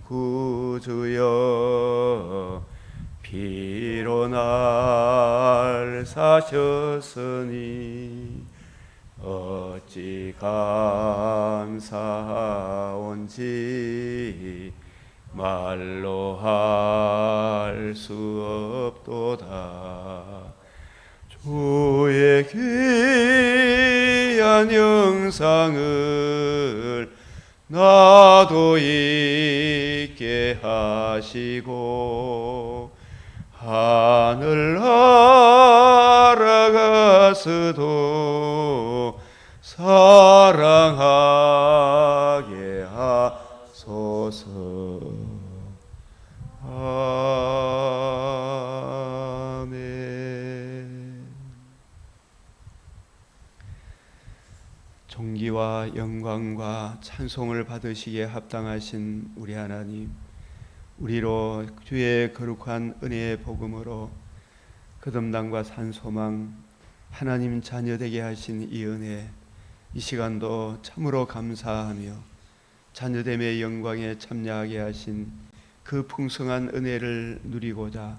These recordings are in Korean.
구주여 피로 날 사셨으니 어찌 감사하온지 말로 할 수 없도다. 주의 귀한 영상을 나도 있게 하시고 하늘 날아가서도 사랑하게 하소서. 아멘. 존귀와 영광과 찬송을 받으시기에 합당하신 우리 하나님, 우리로 주의 거룩한 은혜의 복음으로 거듭남과 산소망 하나님 자녀 되게 하신 이 은혜, 이 시간도 참으로 감사하며 자녀됨의 영광에 참여하게 하신 그 풍성한 은혜를 누리고자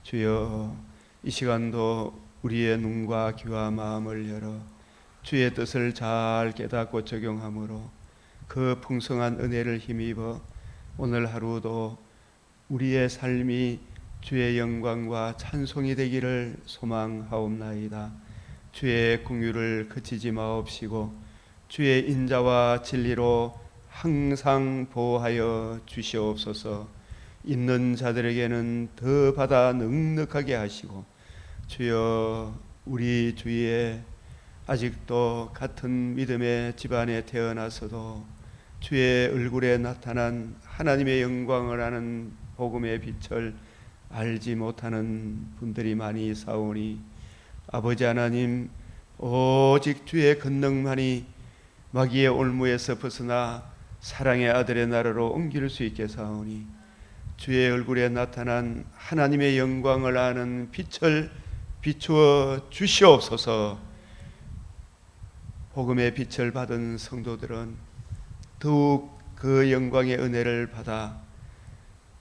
주여 이 시간도 우리의 눈과 귀와 마음을 열어 주의 뜻을 잘 깨닫고 적용함으로 그 풍성한 은혜를 힘입어 오늘 하루도 우리의 삶이 주의 영광과 찬송이 되기를 소망하옵나이다. 주의 긍휼을 그치지 마옵시고 주의 인자와 진리로 항상 보호하여 주시옵소서. 있는 자들에게는 더 받아 넉넉하게 하시고 주여 우리 주위에 아직도 같은 믿음의 집안에 태어나서도 주의 얼굴에 나타난 하나님의 영광을 아는 복음의 빛을 알지 못하는 분들이 많이 있사오니 아버지 하나님, 오직 주의 권능만이 마귀의 올무에서 벗어나 사랑의 아들의 나라로 옮길 수 있게 사오니 주의 얼굴에 나타난 하나님의 영광을 아는 빛을 비추어 주시옵소서. 복음의 빛을 받은 성도들은 더욱 그 영광의 은혜를 받아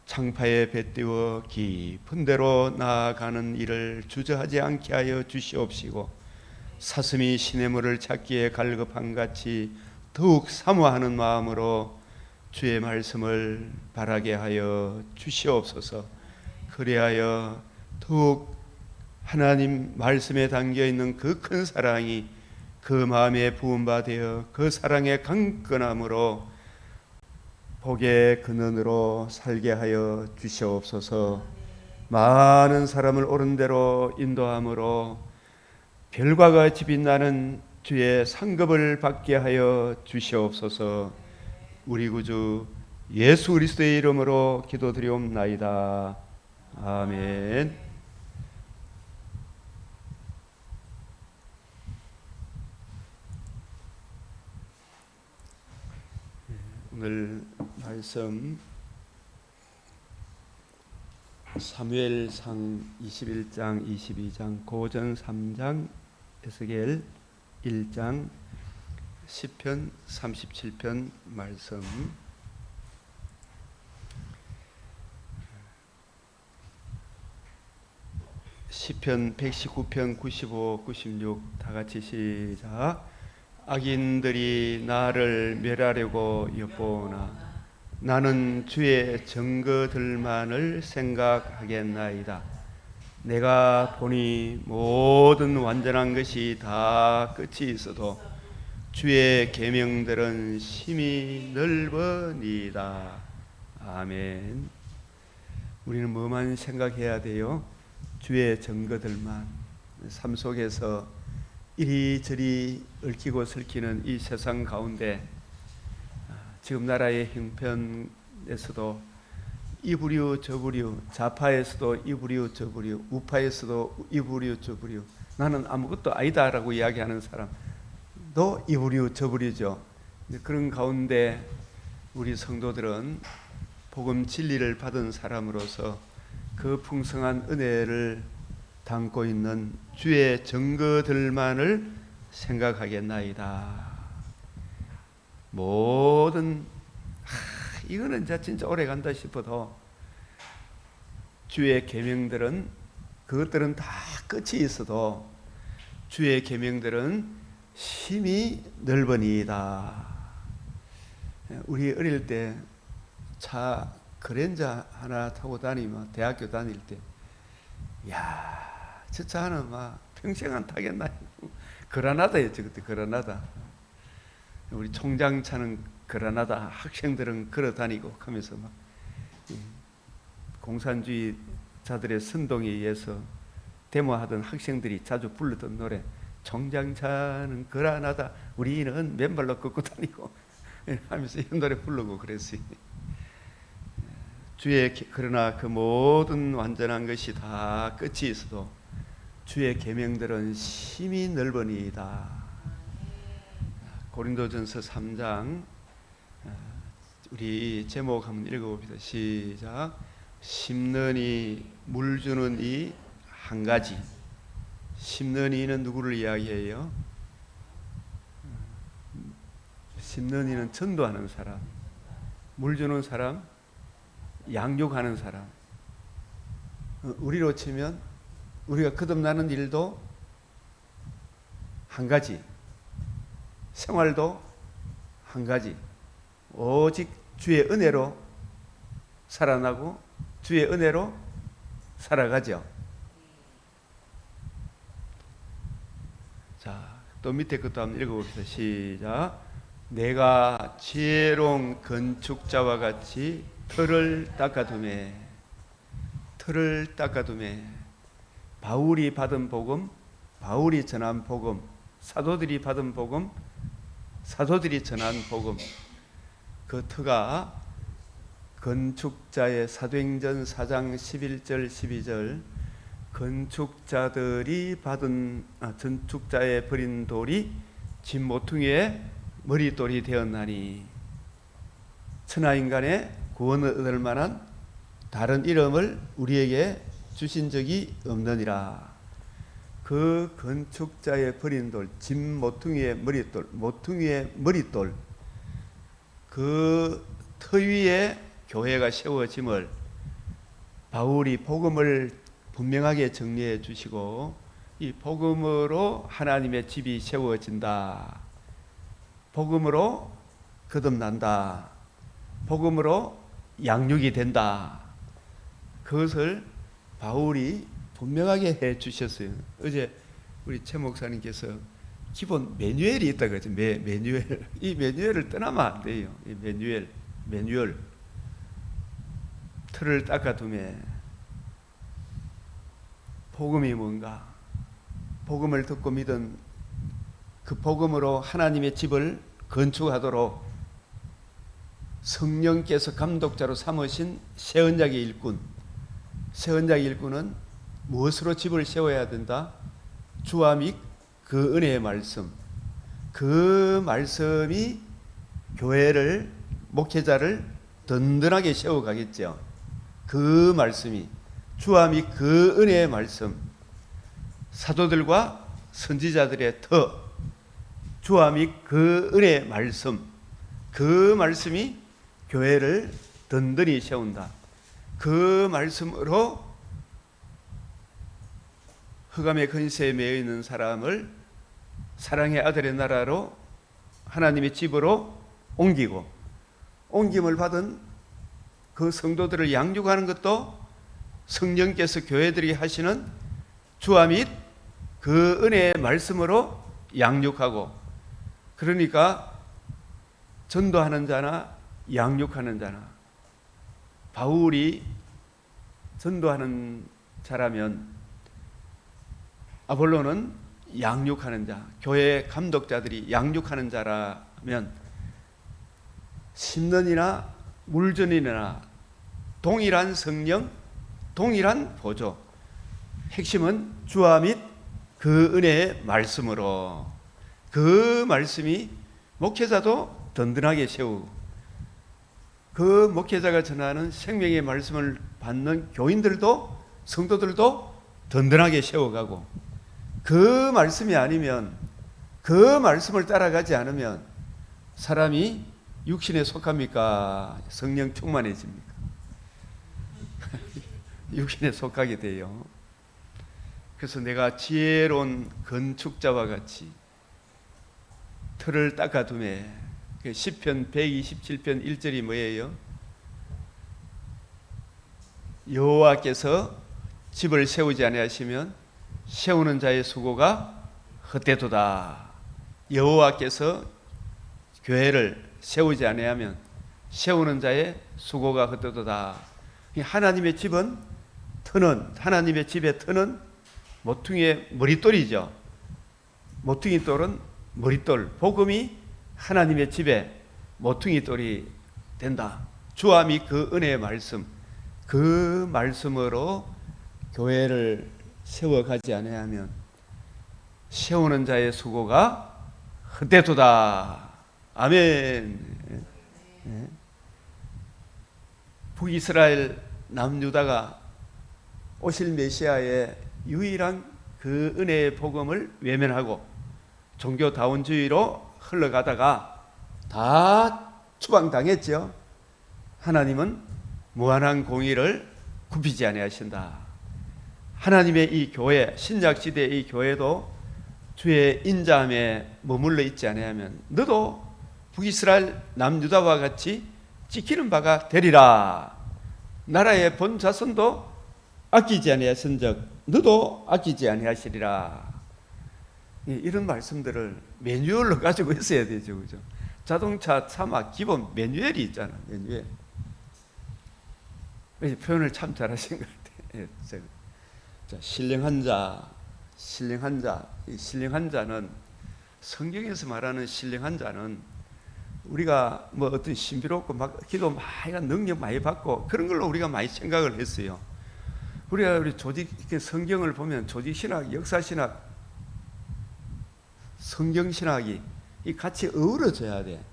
창파에 배띄워 깊은 데로 나아가는 일을 주저하지 않게 하여 주시옵시고 사슴이 시냇물을 찾기에 갈급한 같이 더욱 사모하는 마음으로 주의 말씀을 바라게 하여 주시옵소서. 그리하여 더욱 하나님 말씀에 담겨있는 그 큰 사랑이 그 마음에 부은 바 되어 그 사랑의 강건함으로 복의 근원으로 살게 하여 주시옵소서. 많은 사람을 옳은 대로 인도함으로 별과 같이 빛나는 주의 상급을 받게 하여 주시옵소서. 우리 구주 예수 그리스도의 이름으로 기도드리옵나이다. 아멘. 오늘 말씀 사무엘상 21장 22장 고전 3장 에스겔 1장 시편 37편 말씀. 시편 119편 95, 96 다 같이 시작. 악인들이 나를 멸하려고 엿보나 나는 주의 증거들만을 생각하겠나이다. 내가 보니 모든 완전한 것이 다 끝이 있어도 주의 계명들은 심히 넓으니이다. 아멘. 우리는 뭐만 생각해야 돼요? 주의 증거들만. 삶 속에서 이리저리 얽히고 설키는 이 세상 가운데 지금 나라의 형편에서도 이부류 저부류, 좌파에서도 이부류 저부류, 우파에서도 이부류 저부류, 나는 아무것도 아니다라고 이야기하는 사람도 이부류 저부류죠. 그런 가운데 우리 성도들은 복음 진리를 받은 사람으로서 그 풍성한 은혜를 담고 있는 주의 증거들만을 생각하겠나이다. 모든 이거는 이제 진짜 오래 간다 싶어도 주의 계명들은 그것들은 다 끝이 있어도 주의 계명들은 심히 넓으니이다. 우리 어릴 때 차 그랜저 하나 타고 다니면 대학교 다닐 때, 야, 저 차는 막 평생 안 타겠나. 그라나다였죠 그때. 그라나다. 우리 총장 차는 그라나다. 학생들은 걸어 다니고 하면서 막 공산주의자들의 선동에 의해서 데모하던 학생들이 자주 불렀던 노래, 총장 차는 그라나다, 우리는 맨발로 걷고 다니고 하면서 이 노래 부르고 그랬어요. 그러나 그 모든 완전한 것이 다 끝이 있어도 주의 계명들은 심히 넓으니이다. 고린도전서 3장 우리 제목 한번 읽어봅시다. 시작. 심는 이 물 주는 이 한 가지. 심는 이는 누구를 이야기해요? 심는 이는 전도하는 사람, 물 주는 사람, 양육하는 사람. 우리로 치면 우리가 거듭나는 일도 한 가지, 생활도 한 가지. 오직 주의 은혜로 살아나고 주의 은혜로 살아가죠. 자, 또 밑에 것도 한번 읽어봅시다. 시작. 내가 지혜로운 건축자와 같이 틀을 닦아두매. 틀을 닦아두매. 바울이 받은 복음, 바울이 전한 복음, 사도들이 받은 복음, 사도들이 전한 복음, 그 터가 건축자의 사도행전 4장 11절 12절, 건축자들이 받은 건축자의 버린 돌이 집 모퉁이의 머릿돌이 되었나니 천하인간의 구원을 얻을 만한 다른 이름을 우리에게 주신 적이 없느니라. 그 건축자의 버린 돌, 집 모퉁이의 머릿돌, 모퉁이의 머릿돌, 그 터 위에 교회가 세워짐을 바울이 복음을 분명하게 정리해 주시고, 이 복음으로 하나님의 집이 세워진다, 복음으로 거듭난다, 복음으로 양육이 된다, 그것을 바울이 분명하게 해 주셨어요. 어제 우리 최 목사님께서 기본 매뉴얼이 있다고 했죠. 매뉴얼. 이 매뉴얼을 떠나면 안 돼요. 이 매뉴얼. 틀을 닦아두매. 복음이 뭔가? 복음을 듣고 믿은 그 복음으로 하나님의 집을 건축하도록 성령께서 감독자로 삼으신 새 언약의 일꾼. 새 언약의 일꾼은 무엇으로 집을 세워야 된다? 주와 및 그 은혜의 말씀. 그 말씀이 교회를, 목회자를 든든하게 세워가겠죠. 그 말씀이, 주와 및 그 은혜의 말씀, 사도들과 선지자들의 터, 주와 및 그 은혜의 말씀, 그 말씀이 교회를 든든히 세운다. 그 말씀으로 흑암의 근세에 매여 있는 사람을 사랑의 아들의 나라로, 하나님의 집으로 옮기고, 옮김을 받은 그 성도들을 양육하는 것도 성령께서 교회들이 하시는 주와 및 그 은혜의 말씀으로 양육하고, 그러니까 전도하는 자나 양육하는 자나, 바울이 전도하는 자라면 아볼로는 양육하는 자, 교회 감독자들이 양육하는 자라면 심는이나 물전이나 동일한 성령, 동일한 보조. 핵심은 주와 및 그 은혜의 말씀으로, 그 말씀이 목회자도 든든하게 세우고, 그 목회자가 전하는 생명의 말씀을 받는 교인들도, 성도들도 든든하게 세워가고, 그 말씀이 아니면, 그 말씀을 따라가지 않으면 사람이 육신에 속합니까? 성령 충만해집니까? 육신에 속하게 돼요. 그래서 내가 지혜로운 건축자와 같이 틀을 닦아두매. 시편 127편 1절이 뭐예요? 여호와께서 집을 세우지 아니하시면 세우는 자의 수고가 헛되도다. 여호와께서 교회를 세우지 아니하면 세우는 자의 수고가 헛되도다. 하나님의 집은 터는, 하나님의 집의 터는 모퉁이의 머릿돌이죠. 모퉁이 돌은 머릿돌, 복음이 하나님의 집에 모퉁이 돌이 된다. 주함이 그 은혜의 말씀, 그 말씀으로 교회를 세워가지 아니하면 세우는 자의 수고가 헛되도다. 아멘. 네. 북이스라엘 남유다가 오실 메시아의 유일한 그 은혜의 복음을 외면하고 종교다원주의로 흘러가다가 다 추방당했죠. 하나님은 무한한 공의를 굽히지 아니하신다. 하나님의 이 교회, 신약시대의 이 교회도 주의 인자함에 머물러 있지 아니하면 너도 북이스라엘 남유다와 같이 지키는 바가 되리라. 나라의 본 자손도 아끼지 아니하신즉 너도 아끼지 아니하시리라. 이런 말씀들을 매뉴얼로 가지고 있어야 되죠, 그죠? 자동차 차막 기본 매뉴얼이 있잖아, 매뉴얼. 표현을 참 잘하신 것 같아요. 자, 신령한 자, 신령한 자, 이 신령한 자는 성경에서 말하는 신령한 자는 우리가 뭐 어떤 신비롭고 막 기도 많이 능력 많이 받고 그런 걸로 우리가 많이 생각을 했어요. 우리 조직 성경을 보면 조직 신학, 역사 신학, 성경 신학이 같이 어우러져야 돼.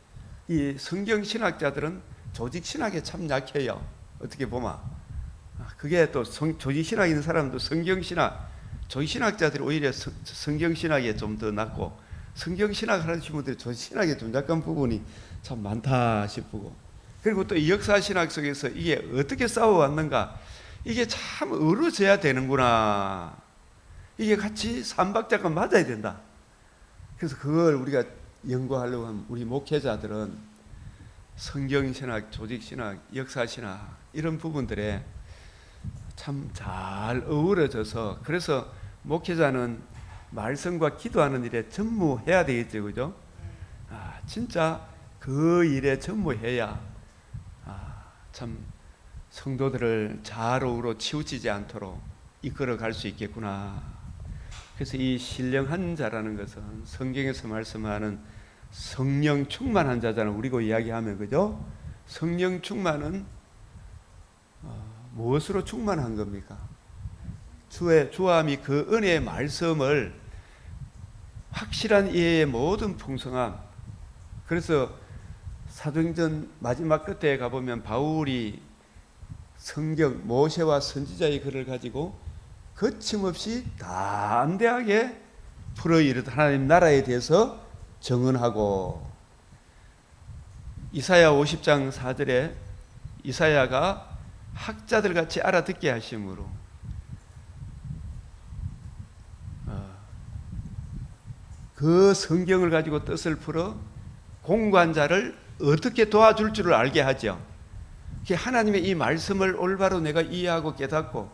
이 성경 신학자들은 조직 신학에 참 약해요. 어떻게 보면 그게 또 조직 신학 있는 사람도 성경 신학, 조직 신학자들이 오히려 성경 신학에 좀 더 낫고 성경 신학을 하시는 분들이 조직 신학에 좀 약한 부분이 참 많다 싶고, 그리고 또 이 역사 신학 속에서 이게 어떻게 싸워왔는가, 이게 참 어우러져야 되는구나. 이게 같이 삼박자가 맞아야 된다. 그래서 그걸 우리가 연구하려고 하면 우리 목회자들은 성경신학, 조직신학, 역사신학 이런 부분들에 참 잘 어우러져서, 그래서 목회자는 말씀과 기도하는 일에 전무해야 되겠죠, 그죠? 진짜 그 일에 전무해야 참 성도들을 잘 어우러 치우치지 않도록 이끌어 갈 수 있겠구나. 그래서 이 신령한 자라는 것은 성경에서 말씀하는 성령 충만한 자잖아요. 우리가 이야기하면, 그죠? 성령 충만은 무엇으로 충만한 겁니까? 주함이 그 은혜의 말씀을 확실한 이해의 모든 풍성함. 그래서 사도행전 마지막 끝에 가보면 바울이 성경 모세와 선지자의 글을 가지고 거침없이 담대하게 풀어 이르다 하나님 나라에 대해서 증언하고, 이사야 50장 4절에 이사야가 학자들 같이 알아듣게 하심으로 그 성경을 가지고 뜻을 풀어 공관자를 어떻게 도와줄 줄을 알게 하죠. 하나님의 이 말씀을 올바로 내가 이해하고 깨닫고,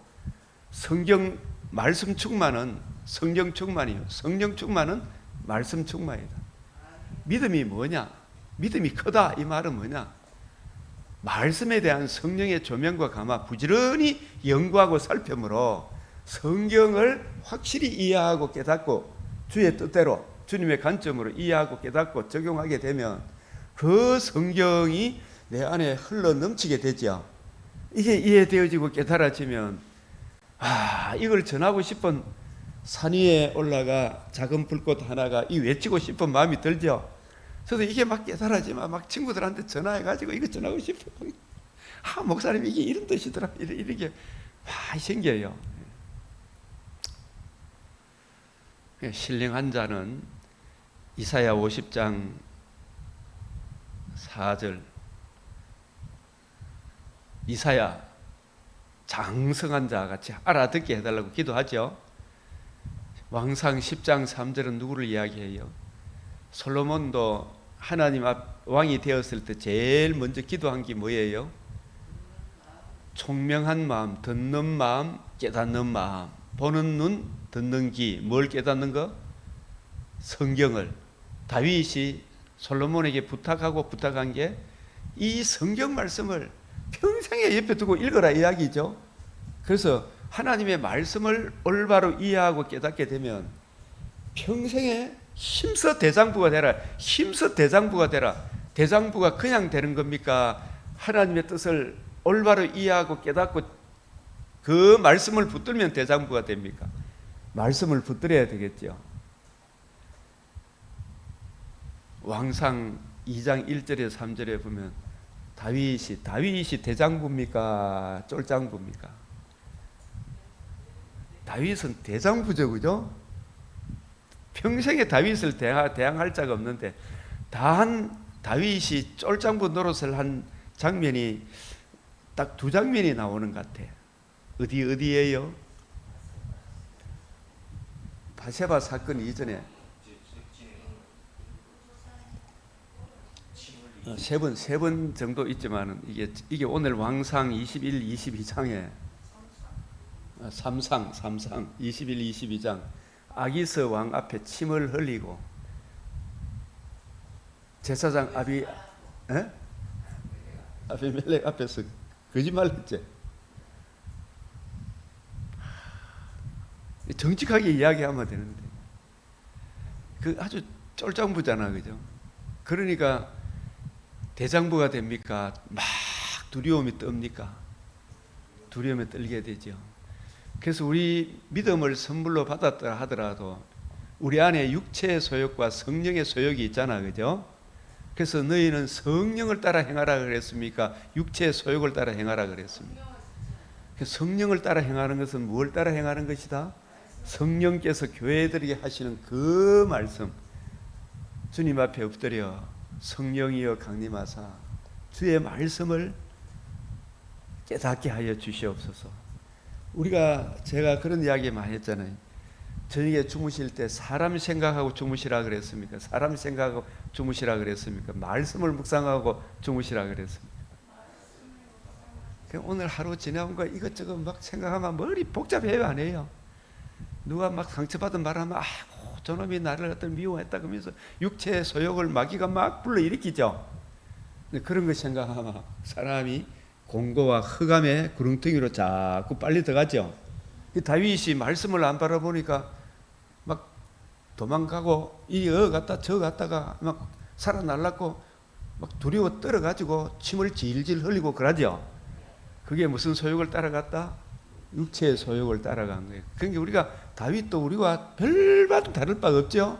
성경 말씀 충만은 성령 충만이요, 성령 충만은 말씀 충만이다. 믿음이 뭐냐? 믿음이 크다 이 말은 뭐냐? 말씀에 대한 성령의 조명과 감화 부지런히 연구하고 살펴므로 성경을 확실히 이해하고 깨닫고 주의 뜻대로 주님의 관점으로 이해하고 깨닫고 적용하게 되면 그 성경이 내 안에 흘러 넘치게 되죠. 이게 이해되어지고 깨달아지면 이걸 전하고 싶은 산 위에 올라가 작은 불꽃 하나가 이 외치고 싶은 마음이 들죠. 저도 이게 막 깨달아지면 막 친구들한테 전화해가지고 이거 전하고 싶어. 목사님 이게 이런 뜻이더라. 이렇게 많이 생겨요. 신령한 자는 이사야 50장 4절 이사야 장성한 자 같이 알아듣게 해달라고 기도하죠. 왕상 10장 3절은 누구를 이야기해요? 솔로몬도 하나님 앞 왕이 되었을 때 제일 먼저 기도한 게 뭐예요? 총명한 마음, 듣는 마음, 깨닫는 마음, 보는 눈, 듣는 귀. 뭘 깨닫는 거? 성경을. 다윗이 솔로몬에게 부탁한 게 이 성경 말씀을 평생에 옆에 두고 읽어라 이야기죠. 그래서 하나님의 말씀을 올바로 이해하고 깨닫게 되면 평생에 힘써 대장부가 되라. 힘써 대장부가 되라. 대장부가 그냥 되는 겁니까? 하나님의 뜻을 올바로 이해하고 깨닫고 그 말씀을 붙들면 대장부가 됩니까? 말씀을 붙들어야 되겠죠. 왕상 2장 1절에 3절에 보면 다윗이 대장부입니까? 쫄장부입니까? 다윗은 대장부죠, 그죠? 평생에 다윗을 대항할 자가 없는데 다윗이 쫄장부 노릇을 한 장면이 딱 2장면이 나오는 것 같아. 어디예요? 바세바 사건 이전에 세 번 정도 있지만은 이게 오늘 왕상 21, 22장에 3상 21, 22장 아기스 왕 앞에 침을 흘리고 제사장 아비멜렉 앞에서 거짓말했지. 정직하게 이야기하면 되는데 그 아주 쫄장부잖아, 그죠? 그러니까 대장부가 됩니까? 막 두려움이 떱니까? 두려움에 떨게 되죠. 그래서 우리 믿음을 선물로 받았다 하더라도 우리 안에 육체의 소욕과 성령의 소욕이 있잖아, 그죠? 그래서 너희는 성령을 따라 행하라 그랬습니까? 육체의 소욕을 따라 행하라 그랬습니까? 성령을 따라 행하는 것은 무엇을 따라 행하는 것이다? 성령께서 교회들에게 하시는 그 말씀. 주님 앞에 엎드려 성령이여 강림하사 주의 말씀을 깨닫게 하여 주시옵소서. 제가 그런 이야기 많이 했잖아요. 저녁에 주무실 때 사람 생각하고 주무시라 그랬습니까? 사람 생각하고 주무시라 그랬습니까? 말씀을 묵상하고 주무시라 그랬습니까? 오늘 하루 지나온 거 이것저것 막 생각하면 머리 복잡해요, 안 해요? 누가 막 상처받은 말하면 아이고 저놈이 나를 어떤 미워했다 그러면서 육체의 소욕을 마귀가 막 불러일으키죠. 그런 거 생각하면 사람이 공고와 흑암의 구렁텅이로 자꾸 빨리 들어가죠. 다윗이 말씀을 안 바라보니까 막 도망가고 갔다 저 갔다가 막 살아날랐고 막 두려워 떨어가지고 침을 질질 흘리고 그러죠. 그게 무슨 소욕을 따라갔다? 육체의 소욕을 따라간 거예요. 그러니까 다윗도 우리와 별반 다를 바가 없죠.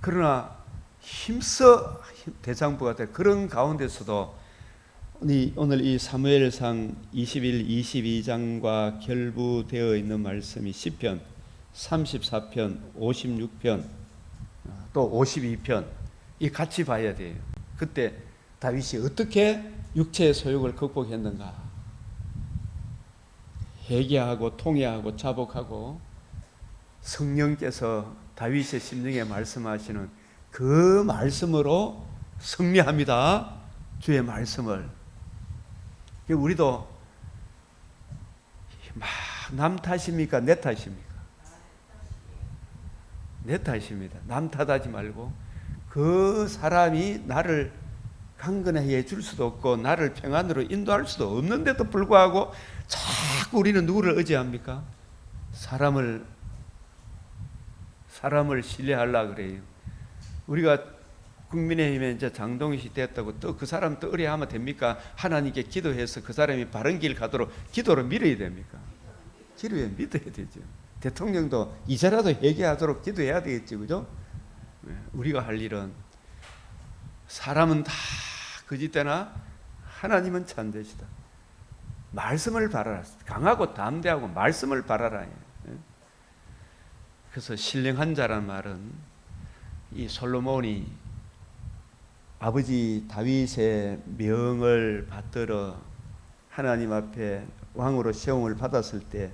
그러나 힘써 대장부가 될 그런 가운데서도 오늘 이 사무엘상 21, 22장과 결부되어 있는 말씀이 시편 34편, 56편, 또 52편 이 같이 봐야 돼요. 그때 다윗이 어떻게 육체의 소욕을 극복했는가? 회개하고 통회하고 자복하고 성령께서 다윗의 심령에 말씀하시는 그 말씀으로 승리합니다. 주의 말씀을. 우리도 막 남 탓입니까? 내 탓입니까? 내 탓입니다. 남 탓하지 말고 그 사람이 나를 강건하게 해줄 수도 없고 나를 평안으로 인도할 수도 없는데도 불구하고 자꾸 우리는 누구를 의지합니까? 사람을 신뢰하려고 그래요. 우리가 국민의힘에 이제 장동희 됐다고 또 그 사람 또 의뢰하면 됩니까? 하나님께 기도해서 그 사람이 바른 길 가도록 기도로 밀어야 됩니까? 기도에 믿어야 되죠. 대통령도 이제라도 회개하도록 기도해야 되겠지, 그죠? 우리가 할 일은 사람은 다 거짓되나 하나님은 참되시다. 말씀을 바라라. 강하고 담대하고 말씀을 바라라. 그래서 신령한 자란 말은 이 솔로몬이 아버지 다윗의 명을 받들어 하나님 앞에 왕으로 세움을 받았을 때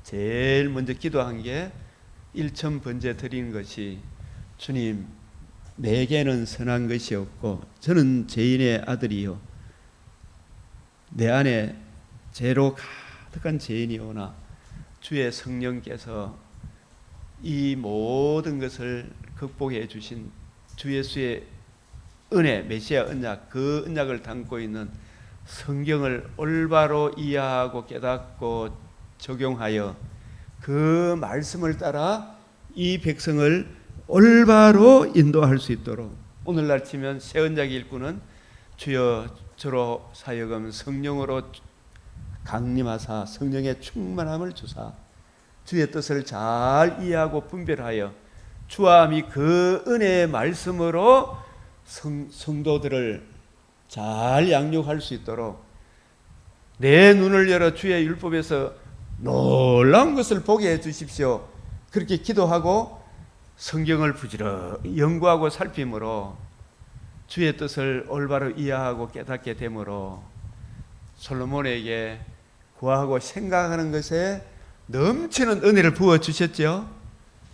제일 먼저 기도한 게 일천 번제 드리는 것이, 주님, 내게는 선한 것이 없고 저는 죄인의 아들이요 내 안에 죄로 가득한 죄인이 오나 주의 성령께서 이 모든 것을 극복해 주신 주 예수의 은혜, 메시아 언약, 그 언약을 담고 있는 성경을 올바로 이해하고 깨닫고 적용하여 그 말씀을 따라 이 백성을 올바로 인도할 수 있도록, 오늘날 치면 새 언약 일꾼은 주여 저로 사역하면 성령으로 강림하사 성령의 충만함을 주사 주의 뜻을 잘 이해하고 분별하여 주와 및 그 은혜의 말씀으로 성도들을 잘 양육할 수 있도록 내 눈을 열어 주의 율법에서 놀라운 것을 보게 해 주십시오. 그렇게 기도하고 성경을 부지런히 연구하고 살핌으로 주의 뜻을 올바로 이해하고 깨닫게 되므로 솔로몬에게 구하고 생각하는 것에 넘치는 은혜를 부어 주셨죠.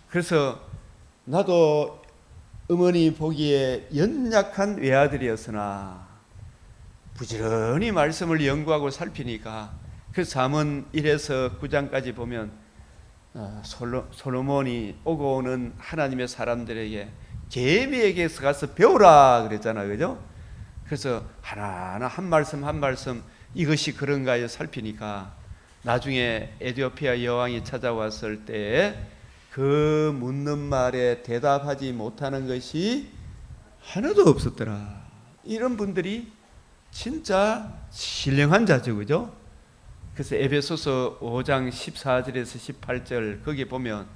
그래서 나도 어머니 보기에 연약한 외아들이었으나 부지런히 말씀을 연구하고 살피니까, 그 잠언 1에서 9장까지 보면 솔로몬이 오고 오는 하나님의 사람들에게 계미에게서 가서 배우라 그랬잖아요, 그죠? 그래서 하나하나 한 말씀 한 말씀 이것이 그런가요 살피니까 나중에 에티오피아 여왕이 찾아왔을 때 그 묻는 말에 대답하지 못하는 것이 하나도 없었더라. 이런 분들이 진짜 신령한 자죠, 그죠? 그래서 에베소서 5장 14절에서 18절 거기 보면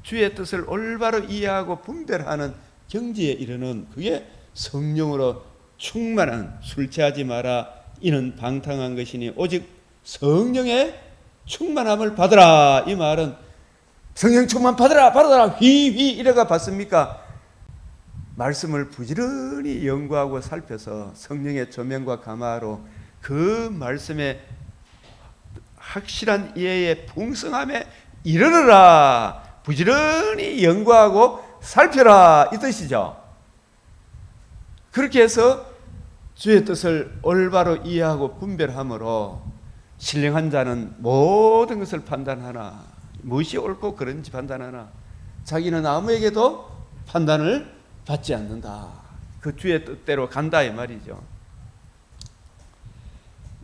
주의 뜻을 올바로 이해하고 분별하는 경지에 이르는, 그게 성령으로 충만한, 술 취하지 마라 이는 방탕한 것이니 오직 성령의 충만함을 받으라. 이 말은 성령 충만 받으라 휘휘 이래가 받습니까? 말씀을 부지런히 연구하고 살펴서 성령의 조명과 감화로 그 말씀의 확실한 이해의 풍성함에 이르르라. 부지런히 연구하고 살펴라 이 뜻이죠. 그렇게 해서 주의 뜻을 올바로 이해하고 분별함으로 신령한 자는 모든 것을 판단하나, 무엇이 옳고 그른지 판단하나 자기는 아무에게도 판단을 받지 않는다. 그 주의 뜻대로 간다 이 말이죠.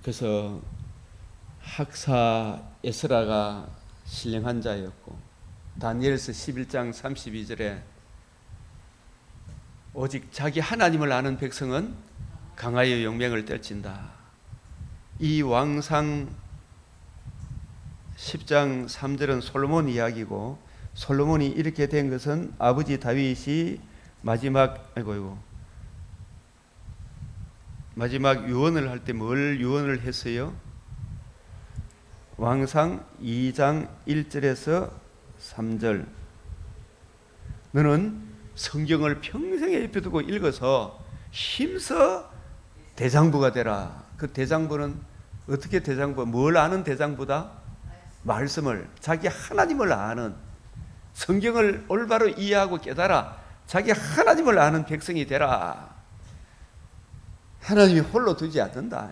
그래서 학사 에스라가 신령한 자였고 다니엘서 11장 32절에 오직 자기 하나님을 아는 백성은 강하여 용맹을 떨친다. 이 왕상 10장 3절은 솔로몬 이야기고, 솔로몬이 이렇게 된 것은 아버지 다윗이 마지막 유언을 할 때 뭘 유언을 했어요? 왕상 2장 1절에서 3절. 너는 성경을 평생에 입혀두고 읽어서 힘써 대장부가 되라. 그 대장부는 어떻게 대장부? 뭘 아는 대장부다? 말씀을, 자기 하나님을 아는, 성경을 올바로 이해하고 깨달아 자기 하나님을 아는 백성이 되라. 하나님이 홀로 두지 않는다.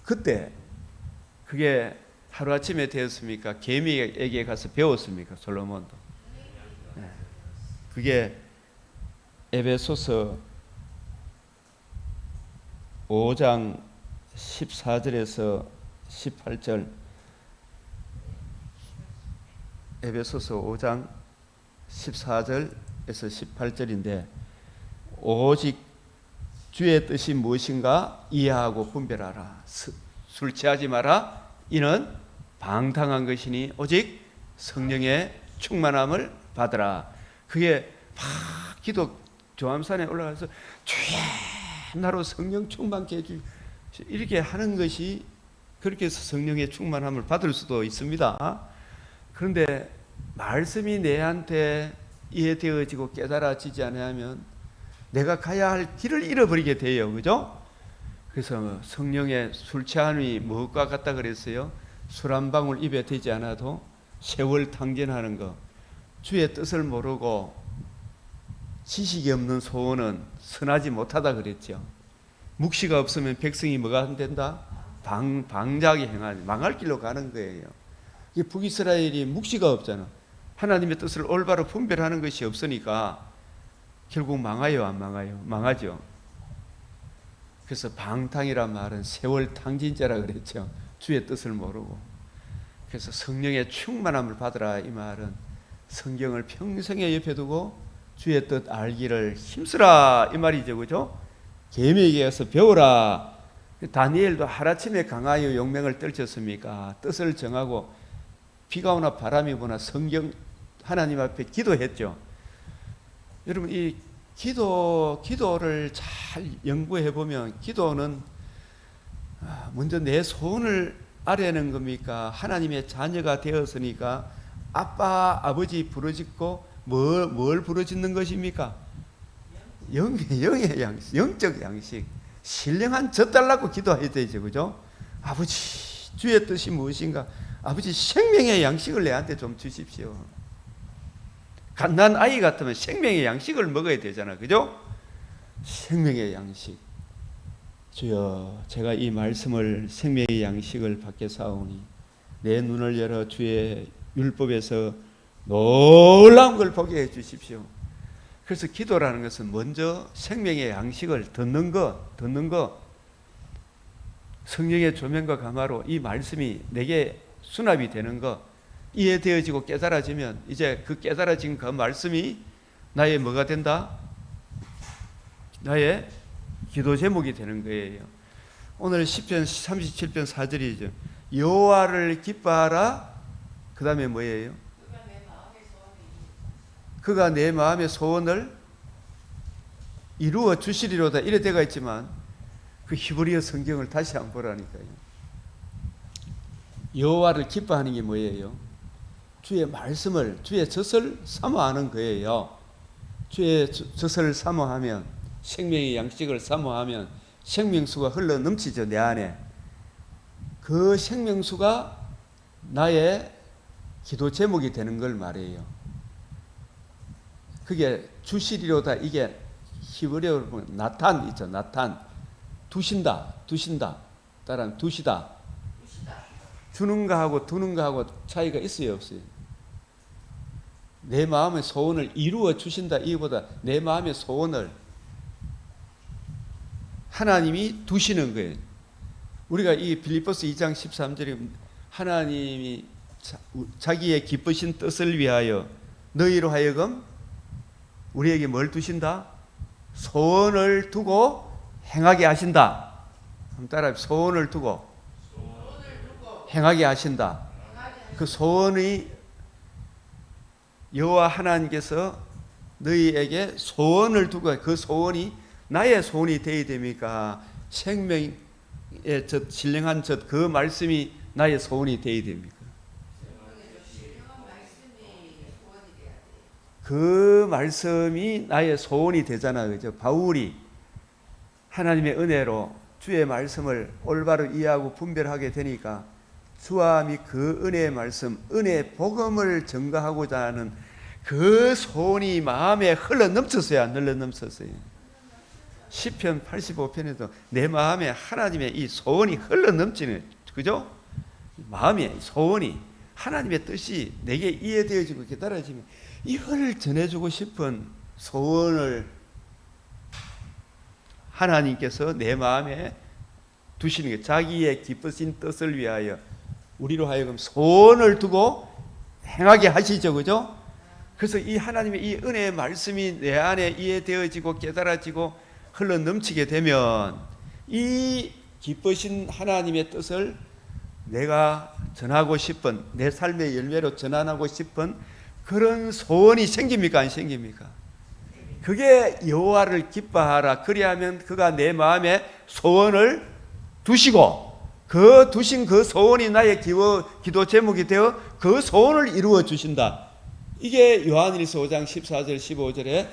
그때 그게 하루아침에 되었습니까? 개미에게 가서 배웠습니까? 솔로몬도. 그게 에베소서 5장 14절에서 18절, 에베소서 5장 14절에서 18절인데, 오직 주의 뜻이 무엇인가 이해하고 분별하라. 술 취하지 마라. 이는 방탕한 것이니 오직 성령의 충만함을 받으라. 그게 막 기도 조암산에 올라가서 주여 나로 성령 충만케 해주, 이렇게 하는 것이, 그렇게 해서 성령의 충만함을 받을 수도 있습니다. 그런데 말씀이 내한테 이해되어지고 깨달아지지 않으면 내가 가야 할 길을 잃어버리게 돼요. 그죠? 그래서 성령의 술 취함이 무엇과 같다 그랬어요? 술 한 방울 입에 대지 않아도 세월 탕진하는 거. 주의 뜻을 모르고 지식이 없는 소원은 선하지 못하다 그랬죠. 묵시가 없으면 백성이 뭐가 안 된다? 방자하게 행하는, 망할 길로 가는 거예요. 북이스라엘이 묵시가 없잖아. 하나님의 뜻을 올바로 분별하는 것이 없으니까 결국 망해요, 안 망해요? 망하죠. 그래서 방탕이란 말은 세월 탕진죄라 그랬죠. 주의 뜻을 모르고. 그래서 성령의 충만함을 받으라 이 말은 성경을 평생에 옆에 두고 주의 뜻 알기를 힘쓰라 이 말이죠. 그죠? 계명에 가서 배우라. 다니엘도 하루아침에 강하여 용맹을 떨쳤습니까? 뜻을 정하고 비가 오나 바람이 부나 성경 하나님 앞에 기도했죠. 여러분 이 기도를 잘 연구해 보면 기도는 먼저 내 소원을 아뢰는 겁니까? 하나님의 자녀가 되었으니까 아빠 아버지 부르짖고 뭘 부르짖는 것입니까? 영의 양식, 영적 양식. 신령한 젖 달라고 기도해야 되죠. 그죠? 아버지 주의 뜻이 무엇인가? 아버지 생명의 양식을 내한테 좀 주십시오. 갓난 아이 같으면 생명의 양식을 먹어야 되잖아. 그죠? 생명의 양식. 주여 제가 이 말씀을 생명의 양식을 받게 사오니 내 눈을 열어 주의 율법에서 놀라운 걸 보게 해 주십시오. 그래서 기도라는 것은 먼저 생명의 양식을 듣는 것 성령의 조명과 감화로 이 말씀이 내게 수납이 되는 것 이해되어지고 깨달아지면 이제 그 깨달아진 그 말씀이 나의 뭐가 된다? 나의 기도 제목이 되는 거예요. 오늘 시편 37편 4절이죠. 여호와를 기뻐하라. 그 다음에 뭐예요? 그가 내 마음의 소원을 이루어 주시리로다 이래 되어 있지만 그 히브리어 성경을 다시 한번 보라니까요. 여호와를 기뻐하는 게 뭐예요? 주의 말씀을 주의 젖을 사모하는 거예요. 주의 젖을 사모하면 생명의 양식을 사모하면 생명수가 흘러 넘치죠. 내 안에 그 생명수가 나의 기도 제목이 되는 걸 말해요. 그게 주시리로다. 이게 히브리어로 보면 나탄 있죠. 나탄 두신다 따라하면 두시다. 주는가 하고 두는가 하고 차이가 있어요, 없어요? 내 마음의 소원을 이루어 주신다 이보다 내 마음의 소원을 하나님이 두시는 거예요. 우리가 이 빌립보서 2장 13절에 하나님이 자기의 기쁘신 뜻을 위하여 너희로 하여금 우리에게 뭘 두신다? 소원을 두고 행하게 하신다. 한번 따라해. 소원을 두고 행하게 하신다. 그 소원이 여호와 하나님께서 너희에게 소원을 두고 그 소원이 나의 소원이 되어야 됩니까? 생명의 젖, 신령한 젖, 그 말씀이 나의 소원이 되어야 됩니까? 그 말씀이 나의 소원이 되잖아. 그죠? 바울이 하나님의 은혜로 주의 말씀을 올바로 이해하고 분별하게 되니까 주와 및 그 은혜의 말씀, 은혜의 복음을 전가하고자 하는 그 소원이 마음에 흘러 넘쳤어요. 안 흘러 넘쳤어요? 시편 85편에도 내 마음에 하나님의 이 소원이 흘러 넘치는, 그죠? 마음의 소원이 하나님의 뜻이 내게 이해되어지고 깨달아지면 이걸 전해주고 싶은 소원을 하나님께서 내 마음에 두시는 게 자기의 기쁘신 뜻을 위하여 우리로 하여금 소원을 두고 행하게 하시죠. 그죠? 그래서 이 하나님의 이 은혜의 말씀이 내 안에 이해되어지고 깨달아지고 흘러 넘치게 되면 이 기쁘신 하나님의 뜻을 내가 전하고 싶은 내 삶의 열매로 전환하고 싶은 그런 소원이 생깁니까? 안 생깁니까? 그게 여호와를 기뻐하라. 그리하면 그가 내 마음에 소원을 두시고 그 두신 그 소원이 나의 기도 제목이 되어 그 소원을 이루어 주신다. 이게 요한일서 5장 14절 15절에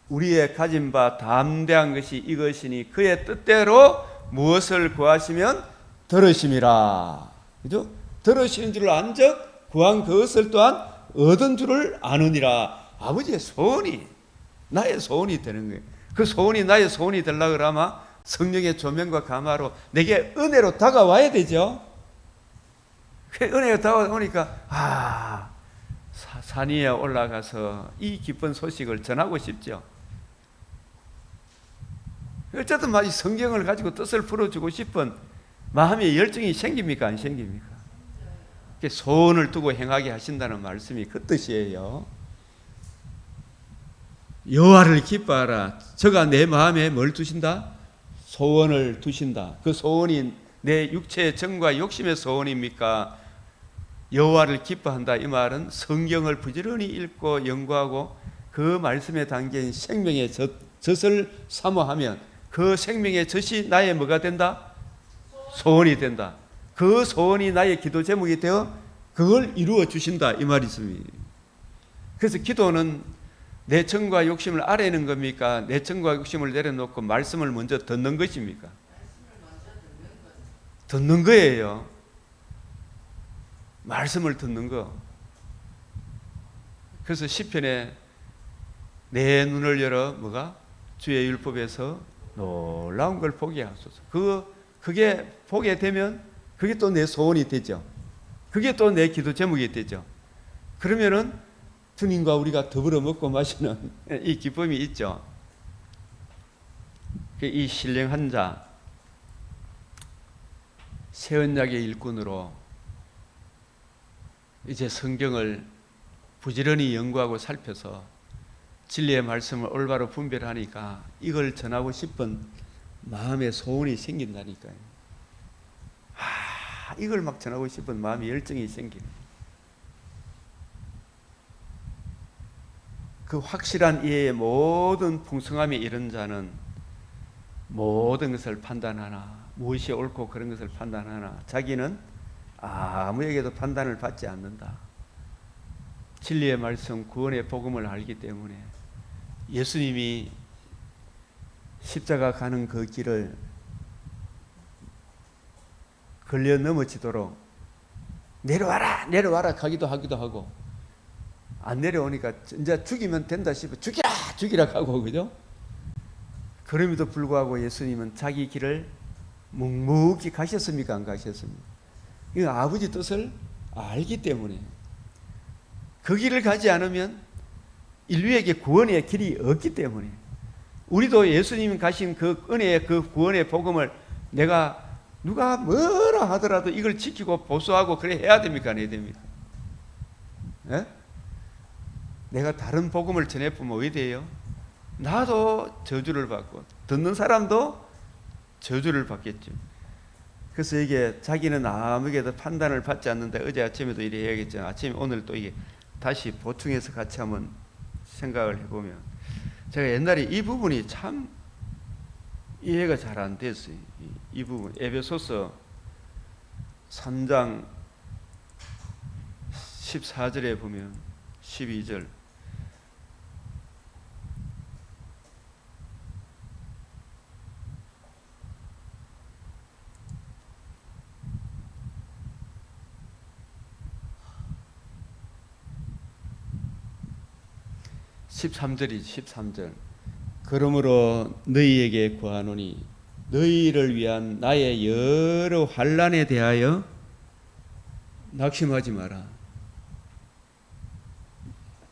우리의 가진 바 담대한 것이 이것이니 그의 뜻대로 무엇을 구하시면 들으심이라. 그죠? 들으시는 줄을 안적 구한 그것을 또한 얻은 줄을 아느니라. 아버지의 소원이 나의 소원이 되는 거예요. 그 소원이 나의 소원이 되려고 그러면 성령의 조명과 감화로 내게 은혜로 다가와야 되죠. 그 은혜가 다가오니까 산 위에 올라가서 이 기쁜 소식을 전하고 싶죠. 어쨌든 이 성경을 가지고 뜻을 풀어주고 싶은 마음의 열정이 생깁니까? 안 생깁니까? 소원을 두고 행하게 하신다는 말씀이 그 뜻이에요. 여호와를 기뻐하라. 저가 내 마음에 뭘 두신다? 소원을 두신다. 그 소원이 내 육체의 정과 욕심의 소원입니까? 여호와를 기뻐한다. 이 말은 성경을 부지런히 읽고 연구하고 그 말씀에 담긴 생명의 젖을 사모하면 그 생명의 젖이 나의 뭐가 된다? 소원이 된다. 그 소원이 나의 기도 제목이 되어 그걸 이루어 주신다. 이 말이 있습니다. 그래서 기도는 내 정과 욕심을 아래는 겁니까? 내 정과 욕심을 내려놓고 말씀을 먼저 듣는 것입니까? 듣는 거예요. 말씀을 듣는 거. 그래서 시편에 내 눈을 열어 뭐가? 주의 율법에서 놀라운 걸 보게 하소서. 그게 보게 되면 그게 또 내 소원이 되죠. 그게 또 내 기도 제목이 되죠. 그러면은 주님과 우리가 더불어 먹고 마시는 이 기쁨이 있죠. 이 신령한 자, 새 언약의 일꾼으로 이제 성경을 부지런히 연구하고 살펴서 진리의 말씀을 올바로 분별하니까 이걸 전하고 싶은 마음의 소원이 생긴다니까요. 이걸 막 전하고 싶은 마음의 열정이 생기는. 그 확실한 이해의 모든 풍성함이 이런 자는 모든 것을 판단하나, 무엇이 옳고 그런 것을 판단하나, 자기는 아무에게도 판단을 받지 않는다. 진리의 말씀, 구원의 복음을 알기 때문에 예수님이 십자가 가는 그 길을 걸려 넘어지도록 내려와라 내려와라 가기도 하기도 하고, 안 내려오니까 이제 죽이면 된다 싶어 죽이라 죽이라 하고, 그죠? 그럼에도 불구하고 예수님은 자기 길을 묵묵히 가셨습니까? 안 가셨습니까? 이 아버지 뜻을 알기 때문에. 그 길을 가지 않으면 인류에게 구원의 길이 없기 때문에. 우리도 예수님이 가신 그 은혜의 그 구원의 복음을 내가 누가 뭐라 하더라도 이걸 지키고 보수하고 그래 해야 됩니까? 안 해야 됩니까? 네? 내가 다른 복음을 전해보면 어디 돼요? 나도 저주를 받고 듣는 사람도 저주를 받겠죠. 그래서 이게 자기는 아무에게도 판단을 받지 않는다. 어제 아침에도 이래 해야겠죠. 아침에 오늘 또 이게 다시 보충해서 같이 한번 생각을 해보면, 제가 옛날에 이 부분이 참 이해가 잘 안 됐어요. 이 부분 에베소서 3장 14절에 보면 12절 그러므로 너희에게 구하노니 너희를 위한 나의 여러 환난에 대하여 낙심하지 마라.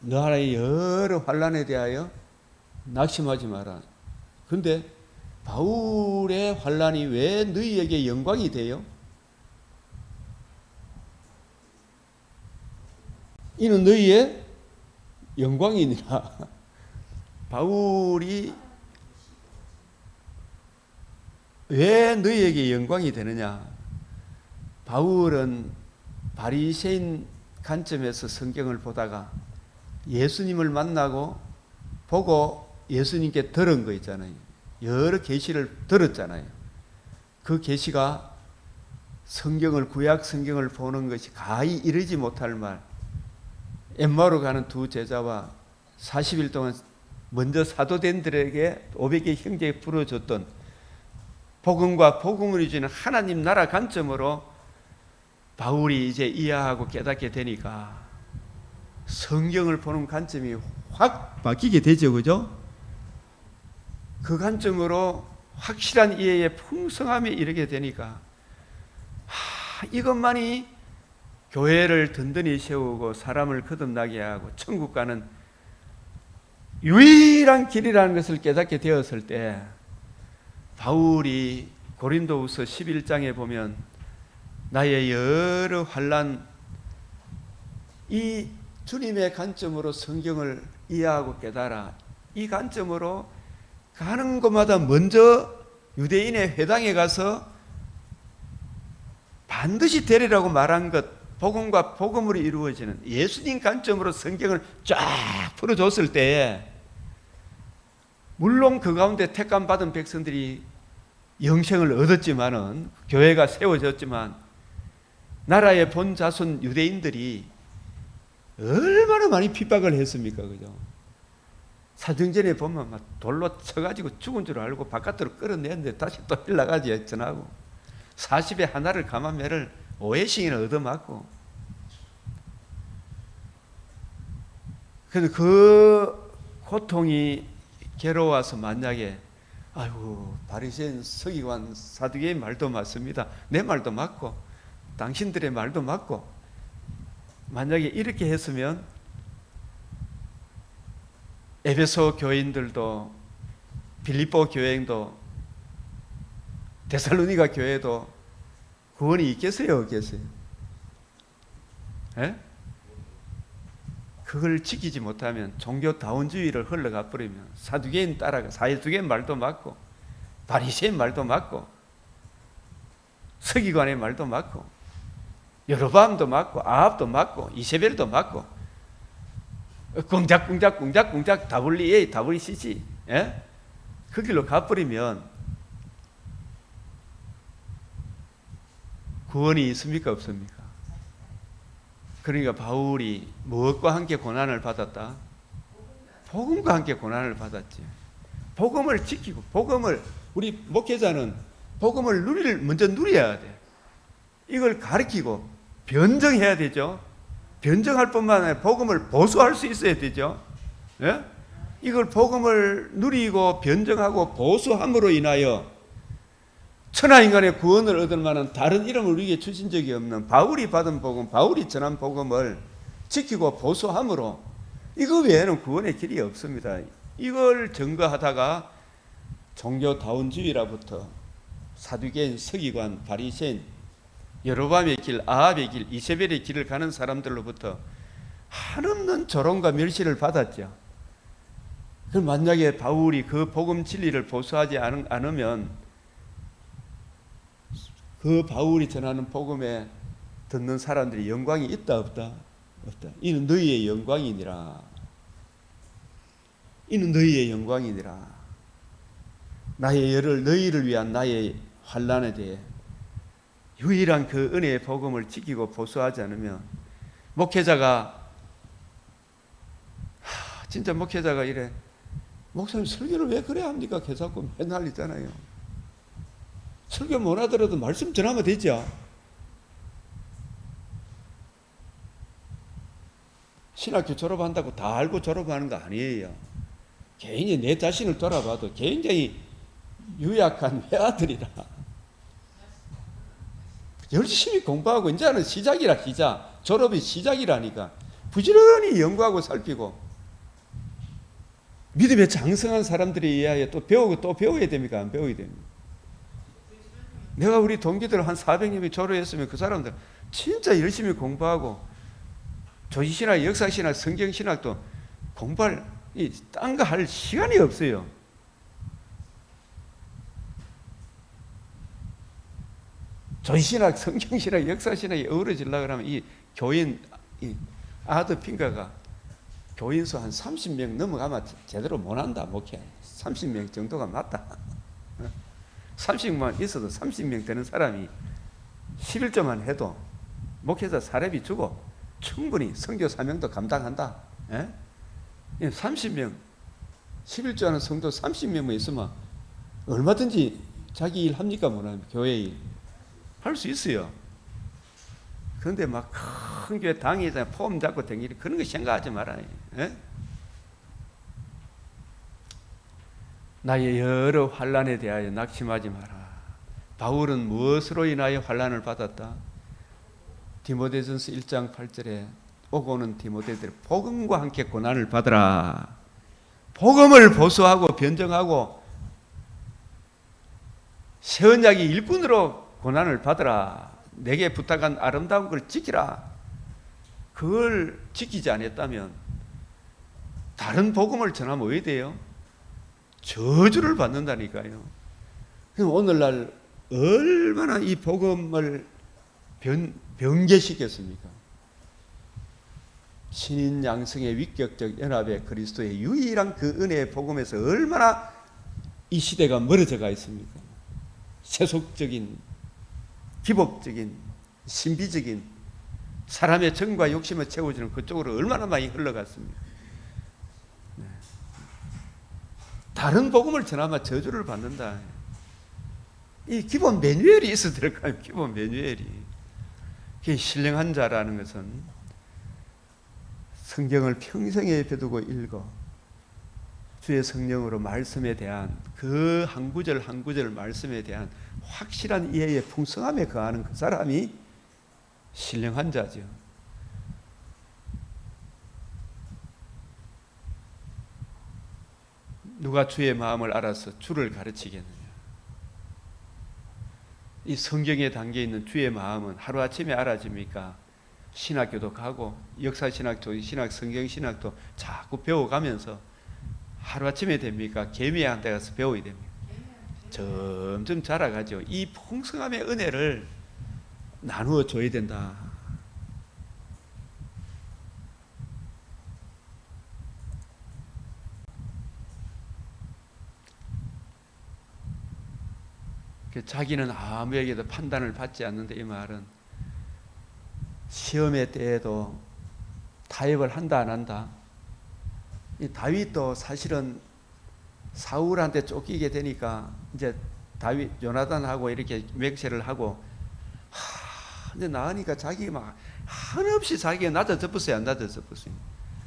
나의 여러 환난에 대하여 낙심하지 마라. 그런데 바울의 환난이 왜 너희에게 영광이 돼요? 이는 너희의 영광이니라. 바울이 왜 너희에게 영광이 되느냐? 바울은 바리새인 관점에서 성경을 보다가 예수님을 만나고 보고 예수님께 들은 거 있잖아요. 여러 계시를 들었잖아요. 그 계시가 성경을, 구약 성경을 보는 것이 가히 이르지 못할 말, 엠마오로 가는 두 제자와 40일 동안 먼저 사도된들에게 500개 형제에 풀어줬던 복음과 복음을 주는 하나님 나라 관점으로 바울이 이제 이해하고 깨닫게 되니까 성경을 보는 관점이 확 바뀌게 되죠. 그죠? 그 관점으로 확실한 이해의 풍성함에 이르게 되니까 이것만이 교회를 든든히 세우고 사람을 거듭나게 하고 천국 가는 유일한 길이라는 것을 깨닫게 되었을 때 바울이 고린도후서 11장에 보면 나의 여러 환난, 이 주님의 관점으로 성경을 이해하고 깨달아 이 관점으로 가는 곳마다 먼저 유대인의 회당에 가서 반드시 되리라고 말한 것, 복음과 복음으로 이루어지는 예수님 관점으로 성경을 쫙 풀어줬을 때에 물론 그 가운데 택감 받은 백성들이 영생을 얻었지만은 교회가 세워졌지만 나라의 본 자손 유대인들이 얼마나 많이 핍박을 했습니까? 그죠? 사정전에 보면 막 돌로 쳐가지고 죽은 줄 알고 바깥으로 끌어내는데 다시 또 일나가지 전하고 40에 하나를 감한매를 5회씩이나 얻어맞고 그래서 그 고통이 괴로워서 만약에 아이고 바리새인 서기관 사두개인 말도 맞습니다. 내 말도 맞고 당신들의 말도 맞고 만약에 이렇게 했으면 에베소 교인들도 빌립보 교회도 데살로니가 교회도 구원이 있겠어요? 없겠어요? 에? 그걸 지키지 못하면 종교다원주의를 흘러가 버리면 사두개인 따라가 사두개인 말도 맞고 바리새인 말도 맞고 서기관의 말도 맞고 여로보암도 맞고 아합도 맞고 이세벨도 맞고 꿍작꿍작 WCC 그 길로 가버리면 구원이 있습니까? 없습니까? 그러니까 바울이 무엇과 함께 고난을 받았다? 복음과 함께 고난을 받았지. 복음을 지키고 복음을 우리 목회자는 복음을 먼저 누려야 돼. 이걸 가르치고 변정해야 되죠. 변정할 뿐만 아니라 복음을 보수할 수 있어야 되죠. 예? 이걸 복음을 누리고 변정하고 보수함으로 인하여 천하인간의 구원을 얻을 만한 다른 이름을 우리에게 주신 적이 없는 바울이 받은 복음, 바울이 전한 복음을 지키고 보수함으로 이거 외에는 구원의 길이 없습니다. 이걸 증거하다가 종교다원주의로부터 사두개인, 서기관, 바리새인, 여로보암의 길, 아합의 길, 이세벨의 길을 가는 사람들로부터 한없는 조롱과 멸시를 받았죠. 그럼 만약에 바울이 그 복음 진리를 보수하지 않으면 그 바울이 전하는 복음에 듣는 사람들이 영광이 있다 없다? 없다. 이는 너희의 영광이니라. 이는 너희의 영광이니라. 나의 열을 너희를 위한 나의 환난에 대해 유일한 그 은혜의 복음을 지키고 보수하지 않으면 목회자가 진짜 목회자가 이래 목사님 설교를 왜 그래 합니까? 계속 맨날 있잖아요. 설교 못 하더라도 말씀 전하면 되죠. 신학교 졸업한다고 다 알고 졸업하는 거 아니에요. 개인이 내 자신을 돌아봐도 굉장히 유약한 외아들이라 열심히 공부하고 이제는 시작이라 시작. 졸업이 시작이라니까 부지런히 연구하고 살피고 믿음에 장성한 사람들에 의하여 또 배우고 또 배워야 됩니까? 안 배워야 됩니까? 내가 우리 동기들 한 400명이 졸업했으면 그 사람들 진짜 열심히 공부하고 조지신학, 역사신학, 성경신학도 공부할 딴 거 할 시간이 없어요. 조지신학, 성경신학, 역사신학이 어우러지려고 하면 이 교인 아드 핑가가 교인수 한 30명 넘어가면 제대로 못한다. 목회 30명 정도가 맞다. 30만 있어도 30명 되는 사람이 11조만 해도 목회자 사례비 주고 충분히 선교 사명도 감당한다. 예? 30명 11조 하는 성도 30명만 있으면 얼마든지 자기 일 합니까? 못합니까? 교회 일 할 수 있어요. 그런데 막 큰 교회 당회장 폼 잡고 다니는 그런 거 생각하지 말아요. 예? 나의 여러 환난에 대하여 낙심하지 마라. 바울은 무엇으로 인하여 환난을 받았다? 디모데전서 1장 8절에 오고 오는 디모데들 복음과 함께 고난을 받으라. 복음을 보수하고 변정하고 새 언약의 일꾼으로 고난을 받으라. 내게 부탁한 아름다운 걸 지키라. 그걸 지키지 않았다면 다른 복음을 전하면 왜 돼요? 저주를 받는다니까요. 그럼 오늘날 얼마나 이 복음을 변개시켰습니까? 신인 양성의 위격적 연합의 그리스도의 유일한 그 은혜의 복음에서 얼마나 이 시대가 멀어져가 있습니까? 세속적인, 기복적인, 신비적인 사람의 정과 욕심을 채워주는 그쪽으로 얼마나 많이 흘러갔습니까? 네. 다른 복음을 전하면 저주를 받는다. 이 기본 매뉴얼이 있어야 될 거예요. 기본 매뉴얼이. 신령한 자라는 것은 성경을 평생에 벼두고 읽어 주의 성령으로 말씀에 대한 그 한 구절 한 구절 말씀에 대한 확실한 이해의 풍성함에 거하는 그 사람이 신령한 자죠. 누가 주의 마음을 알아서 주를 가르치겠느냐? 이 성경에 담겨 있는 주의 마음은 하루아침에 알아집니까? 신학교도 가고 역사신학도 신학 성경신학도 자꾸 배워가면서 하루아침에 됩니까? 개미한 데 가서 배워야 됩니다. 점점 자라가죠. 이 풍성함의 은혜를 나누어 줘야 된다. 자기는 아무에게도 판단을 받지 않는데 이 말은 시험의 때에도 타협을 한다 안 한다. 이 다윗도 사실은 사울한테 쫓기게 되니까 이제 다윗 요나단하고 이렇게 맹세를 하고 근데 나으니까 자기 막 한없이 자기가 낮아졌었어요. 안 낮아졌었어요.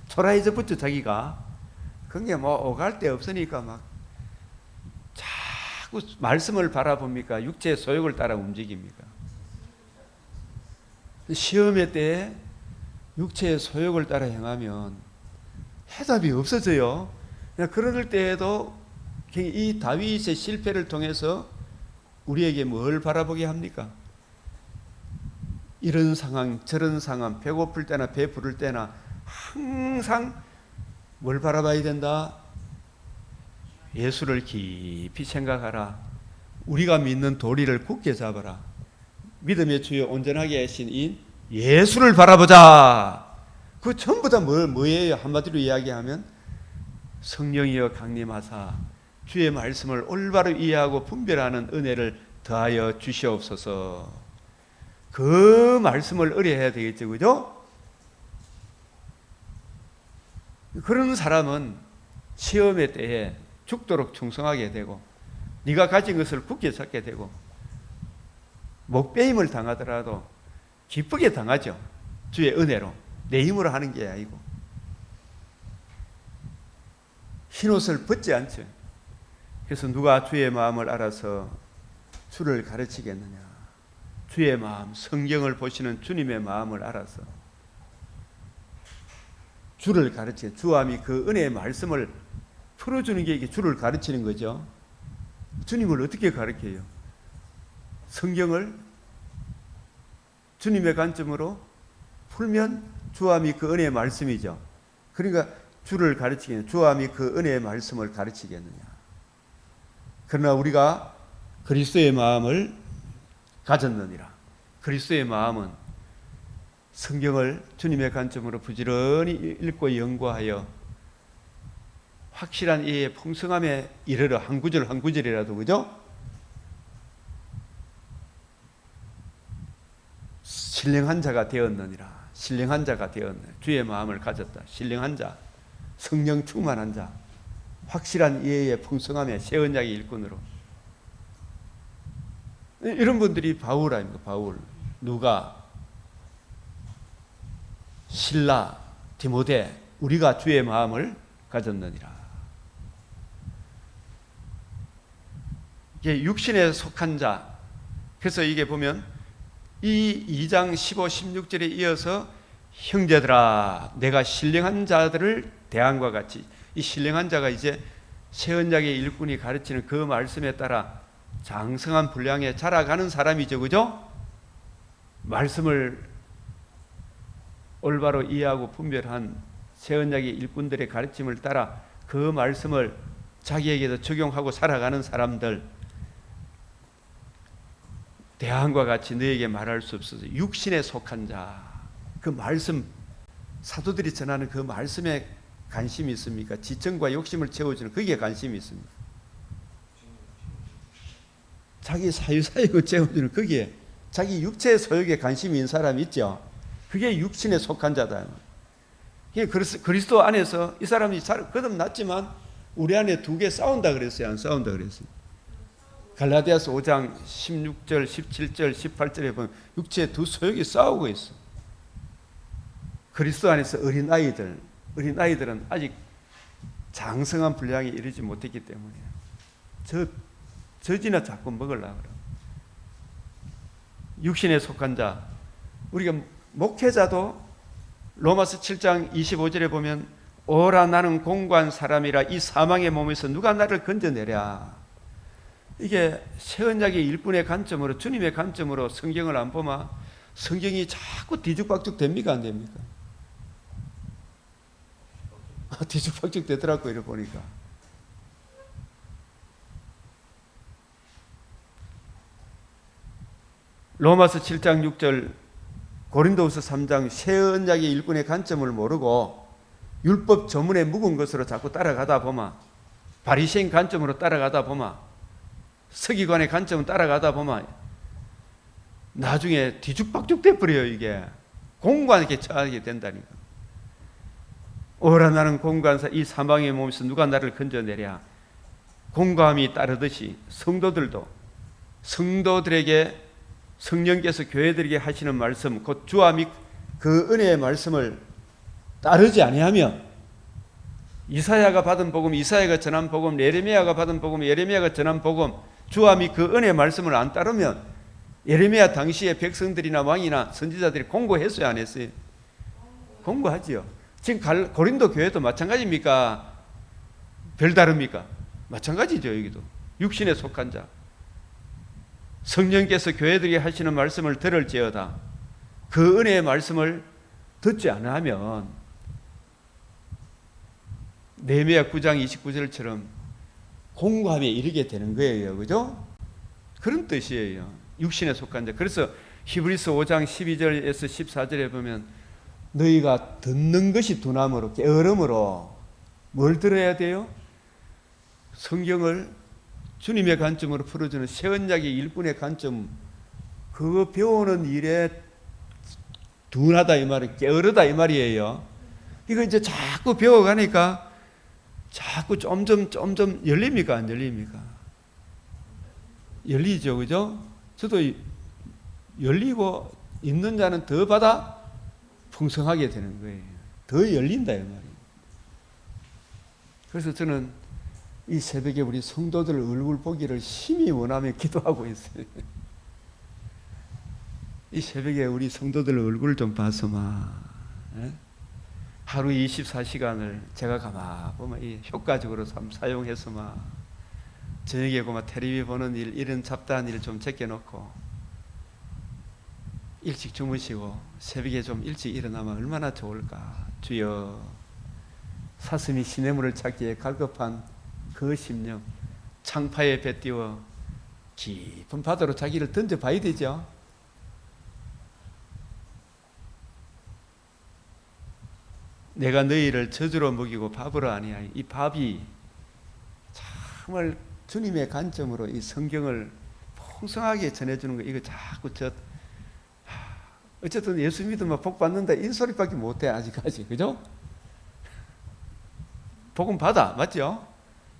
초라해졌었죠. 자기가. 그게 뭐 오갈 데 없으니까 막 자꾸 말씀을 바라봅니까? 육체의 소욕을 따라 움직입니까? 시험의 때에 육체의 소욕을 따라 행하면 해답이 없어져요. 그럴 때에도 이 다윗의 실패를 통해서 우리에게 뭘 바라보게 합니까? 이런 상황 저런 상황 배고플 때나 배 부를 때나 항상 뭘 바라봐야 된다? 예수를 깊이 생각하라. 우리가 믿는 도리를 굳게 잡아라. 믿음의 주여 온전하게 하신 이 예수를 바라보자. 그 전부 다 뭐예요? 한마디로 이야기하면 성령이여 강림하사 주의 말씀을 올바로 이해하고 분별하는 은혜를 더하여 주시옵소서. 그 말씀을 의뢰해야 되겠죠, 그죠? 그런 사람은 시험의 때에 죽도록 충성하게 되고 네가 가진 것을 굳게 잡게 되고 목배임을 당하더라도 기쁘게 당하죠. 주의 은혜로. 내 힘으로 하는 게 아니고 흰옷을 벗지 않죠. 그래서 누가 주의 마음을 알아서 주를 가르치겠느냐? 주의 마음, 성경을 보시는 주님의 마음을 알아서 주를 가르치는 주함이 그 은혜의 말씀을 풀어주는 게 이게 주를 가르치는 거죠. 주님을 어떻게 가르쳐요? 성경을 주님의 관점으로 풀면 주함이 그 은혜의 말씀이죠. 그러니까 주를 가르치겠느냐? 주함이 그 은혜의 말씀을 가르치겠느냐? 그러나 우리가 그리스도의 마음을 가졌느니라. 그리스도의 마음은 성경을 주님의 관점으로 부지런히 읽고 연구하여 확실한 이의 풍성함에 이르러 한 구절 한 구절이라도 그죠? 신령한 자가 되었느니라. 신령한 자가 되었느니라. 주의 마음을 가졌다. 신령한 자, 성령 충만한 자, 확실한 이해에 풍성함에 새 언약의 일꾼으로. 이런 분들이 바울 아닙니까? 바울, 누가, 실라, 디모데, 우리가 주의 마음을 가졌느니라. 이게 육신에 속한 자. 그래서 이게 보면 이 2장 15, 16절에 이어서 형제들아 내가 신령한 자들을 대함과 같이, 이 신령한 자가 이제 새 언약의 일꾼이 가르치는 그 말씀에 따라 장성한 분량에 자라가는 사람이죠. 그죠? 말씀을 올바로 이해하고 분별한 새 언약의 일꾼들의 가르침을 따라 그 말씀을 자기에게도 적용하고 살아가는 사람들, 대항과 같이 너에게 말할 수 없어서 육신에 속한 자, 그 말씀, 사도들이 전하는 그 말씀에 관심이 있습니까? 지청과 욕심을 채워주는 거기에 관심이 있습니까? 자기 사유사욕을 채워주는 거기에, 자기 육체의 소욕에 관심이 있는 사람이 있죠. 그게 육신에 속한 자다. 그리스도 안에서 이 사람이 거듭났지만 우리 안에 두 개 싸운다 그랬어요? 안 싸운다 그랬어요? 갈라디아서 5장 16절, 17절, 18절에 보면 육체의 두 소욕이 싸우고 있어. 그리스도 안에서 어린아이들은 아직 장성한 분량에 이르지 못했기 때문에 젖이나 자꾸 먹으려고 그래요. 육신에 속한 자, 우리가 목회자도 로마서 7장 25절에 보면 오라 나는 공고한 사람이라 이 사망의 몸에서 누가 나를 건져내랴. 이게 새 언약의 일꾼의 관점으로, 주님의 관점으로 성경을 안 보면 성경이 자꾸 뒤죽박죽 됩니까? 안 됩니까? 뒤죽박죽 되더라고요. 이렇게 보니까. 로마서 7장 6절, 고린도후서 3장 새 언약의 일꾼의 관점을 모르고 율법 저문에 묵은 것으로 자꾸 따라가다 보면, 바리새인 관점으로 따라가다 보면, 서기관의 관점을 따라가다 보면 나중에 뒤죽박죽 돼버려요. 이게 공고하게 처하게 된다니까. 오라 나는 공고한 이 사망의 몸에서 누가 나를 건져내랴. 공고함이 따르듯이 성도들에게 성령께서 교회들에게 하시는 말씀, 곧 주와 및 그 은혜의 말씀을 따르지 아니하면, 이사야가 받은 복음, 이사야가 전한 복음, 예레미야가 받은 복음, 예레미야가 전한 복음, 주와 및 그 은혜의 말씀을 안 따르면, 예레미야 당시에 백성들이나 왕이나 선지자들이 공고했어요, 안 했어요? 공고하지요. 지금 고린도 교회도 마찬가지입니까? 별다릅니까? 마찬가지죠. 여기도 육신에 속한 자, 성령께서 교회들이 하시는 말씀을 들을지어다 그 은혜의 말씀을 듣지 않으면 느헤미야 9장 29절처럼 공고함에 이르게 되는 거예요. 그죠? 그런 뜻이에요. 육신에 속한 자. 그래서 히브리서 5장 12절에서 14절에 보면 너희가 듣는 것이 두나무로, 게으름으로 뭘 들어야 돼요? 성경을 주님의 관점으로 풀어주는 새 언약의 일꾼의 관점, 그거 배우는 일에 둔하다 이 말은, 게으르다 이 말이에요. 이거 이제 자꾸 배워가니까 자꾸 점점 열립니까? 안 열립니까? 열리죠. 그죠? 저도 열리고 있는 자는 더 받아 풍성하게 되는 거예요. 더 열린다 이 말이에요. 그래서 저는 이 새벽에 우리 성도들 얼굴 보기를 심히 원하며 기도하고 있어요. 이 새벽에 우리 성도들 얼굴을 좀 봐서 하루 24시간을 제가 가만 보면 이 효과적으로 사용해서 저녁에 보면 텔레비 보는 일, 이런 잡다한 일 좀 제껴놓고 일찍 주무시고 새벽에 좀 일찍 일어나면 얼마나 좋을까. 주여, 사슴이 시냇물을 찾기에 갈급한 그 심령, 창파에 뱉띄워 깊은 바다로 자기를 던져봐야 되죠. 내가 너희를 저주로 먹이고 밥으로 아니하니, 이 밥이 정말 주님의 관점으로 이 성경을 풍성하게 전해주는 거, 이거 자꾸 어쨌든 예수 믿으면 복 받는다 이 소리밖에 못해 아직까지. 그죠? 복음 받아, 맞죠?